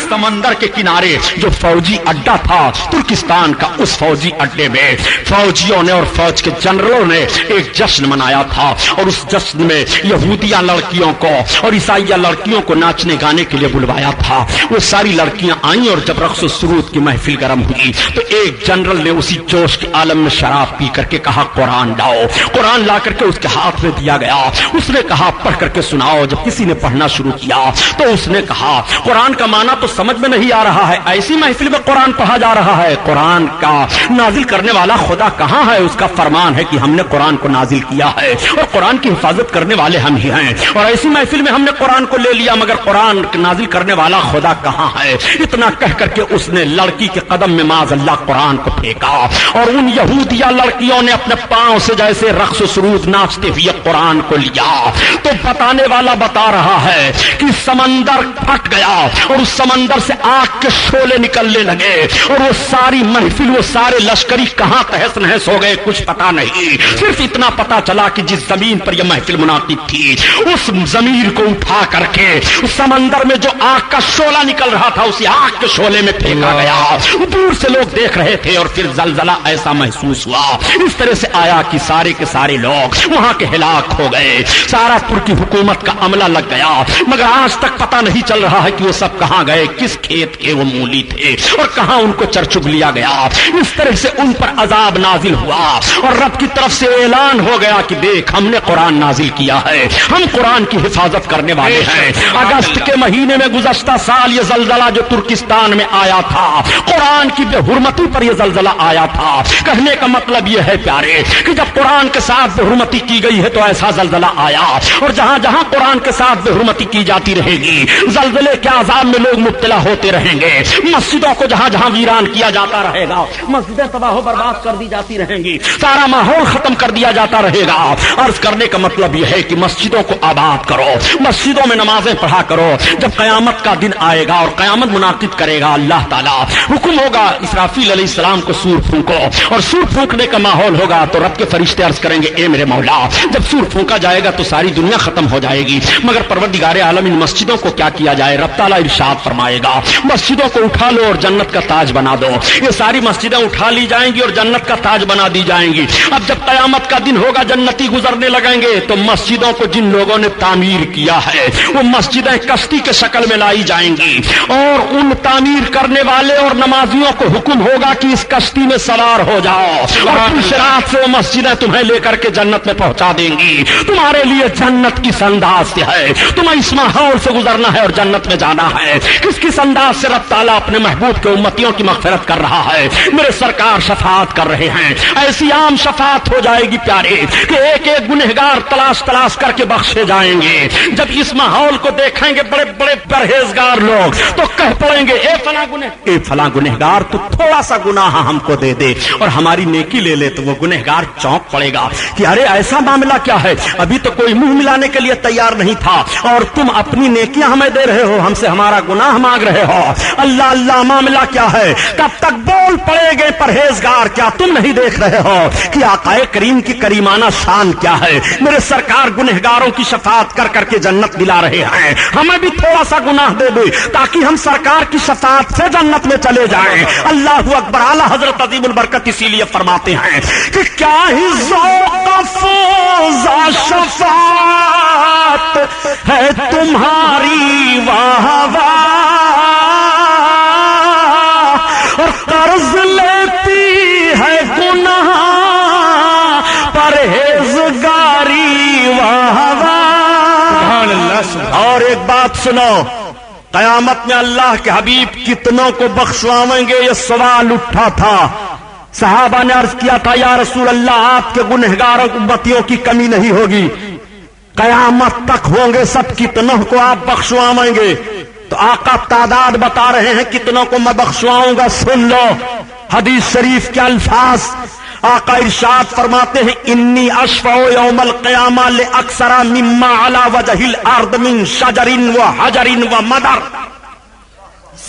سمندر کے کنارے جو فوجی اڈا تھا ترکستان کا، اس فوجی اڈے میں فوجیوں نے اور فوج کے جنرلوں نے ایک جشن منایا تھا، اور اس جشن میں یہودیہ لڑکیوں کو اور عیسائیہ لڑکیوں کو ناچنے گانے کے لیے بلوایا تھا۔ وہ ساری لڑکیاں آئیں اور جب رقص و سرود کی محفل گرم ہوئی تو ایک جنرل نے اسی جوش کے عالم میں شراب پی کر کے کہا قرآن لاؤ۔ قرآن لا کر کے اس کے ہاتھ میں دیا گیا، اس نے کہا پڑھ کر کے سناؤ۔ جب کسی نے پڑھنا شروع کیا تو اس نے کہا قرآن کا معنی تو سمجھ میں نہیں آ رہا ہے، ایسی محفل میں قرآن پڑھا جا رہا ہے، قرآن کا نازل کرنے والا خدا کہاں ہے؟ اس کا فرمان ہے کہ ہم نے قرآن کو نازل کیا ہے اور قرآن کی حفاظت کرنے والے ہم ہی ہیں، اور ایسی محفل میں ہم نے قرآن کو لے لیا، مگر قرآن نازل کرنے والا خدا کہاں ہے؟ اتنا کہہ کر کے اس نے لڑکی کے قدم میں معاذ اللہ قرآن کو پھینکا، اور ان یہودیہ لڑکیوں نے اپنے پاؤں سے جیسے رقص و سرود ناچتے ہوئے قرآن کو لیا۔ تو بتانے والا بتا رہا ہے کہ سمندر پھٹ گیا اور اس سمندر سے آگ کے شعلے نکلنے لگے، اور وہ ساری محفل، وہ سارے لشکری کہاں تہس نہس ہو گئے کچھ پتا نہیں، صرف اتنا پتا چلا کہ جس زمین پر یہ محفل منعقد تھی اس زمین کو اٹھا کر کے اس سمندر میں جو آگ کا شعلہ نکل رہا تھا اسی آگ کے شعلے میں پھینکا گیا۔ دور سے لوگ دیکھ رہے تھے اور پھر زلزلہ ایسا محسوس ہوا، اس طرح سے آیا کہ سارے کے سارے لوگ وہاں کے ہلاک ہو گئے، سارا ترکی حکومت کا عملہ لگ گیا، مگر آج تک پتا نہیں چل رہا ہے کہ وہ سب کہاں گئے، کس کھیت کے وہ مولی تھے اور کہاں ان کو چرچگ لیا گیا۔ اس طرح سے ان پر عذاب نازل ہوا اور رب کی طرف سے اعلان ہو گیا کہ دیکھ ہم نے قرآن نازل کیا ہے، ہم قرآن کی حفاظت کرنے والے ہیں۔ اگست کے مہینے میں گزشتہ سال یہ زلزلہ جو ترکستان میں آیا تھا، قرآن کی بے حرمتی پر یہ زلزلہ آیا تھا۔ کہنے کا مطلب یہ ہے پیارے کہ جب قرآن کے ساتھ بے حرمتی کی گئی ہے تو ایسا زلزلہ آیا، اور جہاں جہاں قرآن کے ساتھ بے حرمتی کی جاتی رہے گی زلزلے کے عذاب میں لوگ مبتلا ہوتے رہیں گے، مسجدوں کو جہاں جہاں ویران کیا جاتا رہے گا، مسجدیں تباہ و برباد کر دی جاتی رہیں گی، سارا ماحول ختم کر دیا جاتا رہے گا۔ عرض کرنے کا مطلب یہ ہے کہ مسجدوں کو آباد کرو، مسجدوں میں نمازیں پڑھا کرو، جب قیامت کا دن آئے گا اور قیامت منعقد کرے گا اللہ تعالیٰ، حکم ہوگا اسرافیل علیہ السلام کو سور پھونکو، اور سور پھونکنے کا ماحول ہوگا تو رب کے فرشتے عرض کریں گے اے میرے مولا جب سور پھونکا جائے گا تو ساری دنیا ختم ہو جائے گی، مگر پروردگار عالم ان مسجدوں کو کیا کیا جائے؟ رب تعالیٰ ارشاد فرمائے گا مسجدوں کو اٹھا لو اور جنت کا تاج بنا دو۔ یہ ساری مسجدیں اٹھا لی جائیں گی اور جنت کا تاج بنا دی جائیں گی۔ اب جب قیامت کا دن ہوگا جنتی گزرنے لگیں گے تو مسجدوں کو جن لوگوں نے تعمیر کیا ہے وہ مسجدیں کشتی کے شکل میں لائی جائیں گی، اور ان تعمیر کرنے والے اور نمازیوں کو حکم ہوگا کہ اس کشتی میں سوار ہو جاؤ، اور پوچھ رات سے وہ مسجدیں تمہیں لے کر کے جنت میں پہنچا دیں گی۔ تمہارے لیے جنت کس انداز سے ہے، تمہیں اس ماحول سے گزرنا ہے اور جنت میں جانا ہے، کس کس انداز سے رب تعالیٰ اپنے محبوب کے امتیوں کی مغفرت کر رہا ہے۔ میرے سرکار شفاعت کر رہے ہیں، ایسی عام شفاعت ہو جائے گی پیارے کہ ایک ایک گنہگار تلاش تلاش کر کے بخشے جائیں گے۔ جب اس ماحول کو دیکھیں گے بڑے بڑے پرہیزگار لوگ تو کہہ پڑیں گے اے فلاں گنہگار تو تھوڑا سا گناہ ہم کو دے دے اور ہماری نیکی لے لے، تو وہ گنہگار چونک پڑے گا کہ ارے ایسا معاملہ کیا ہے، ابھی تو کوئی منہ ملانے کے لیے تیار نہیں تھا اور تم اپنی نیکیاں ہمیں دے رہے ہو، ہم سے ہمارا گناہ مانگ رہے ہو۔ اللہ اللہ معاملہ کیا ہے؟ کب تک بول پڑے گے پرہیزگار؟ کیا تم نہیں دیکھ رہے ہو کہ آقا کریم کی کریمانہ شان کیا ہے؟ میرے سرکار گنہگاروں کی شفاعت کر کر کے جنت دلا رہے ہیں، ہمیں بھی تھوڑا سا گناہ دے دے تاکہ ہم سرکار کی شفاعت سے جنت میں چلے جائیں۔ اللہ اکبر۔ اعلیٰ حضرت عظیم البرکت اسی لیے فرماتے ہیں کہ کیا ہی ذوق افروزہ شفاعت ہے تمہاری واہ واہ، اور قرض لیتی ہے گناہ پرہیزگاری واہ واہ۔ اور ایک بات سنو، قیامت میں اللہ کے حبیب کتنوں کو بخشوائیں گے؟ یہ سوال اٹھا تھا، صحابہ نے عرض کیا تھا یا رسول اللہ آپ کے گنہگاروں امتیوں کی کمی نہیں ہوگی، قیامت تک ہوں گے سب، کتنوں کو آپ بخشوائیں گے؟ تو آقا تعداد بتا رہے ہیں کتنوں کو میں بخشواؤں گا، سن لو حدیث شریف کے الفاظ۔ آقا ارشاد فرماتے ہیں انی اشفع یوم القیامہ لاکثر مما علی وجہ الارض من شجر و حجر و مدر۔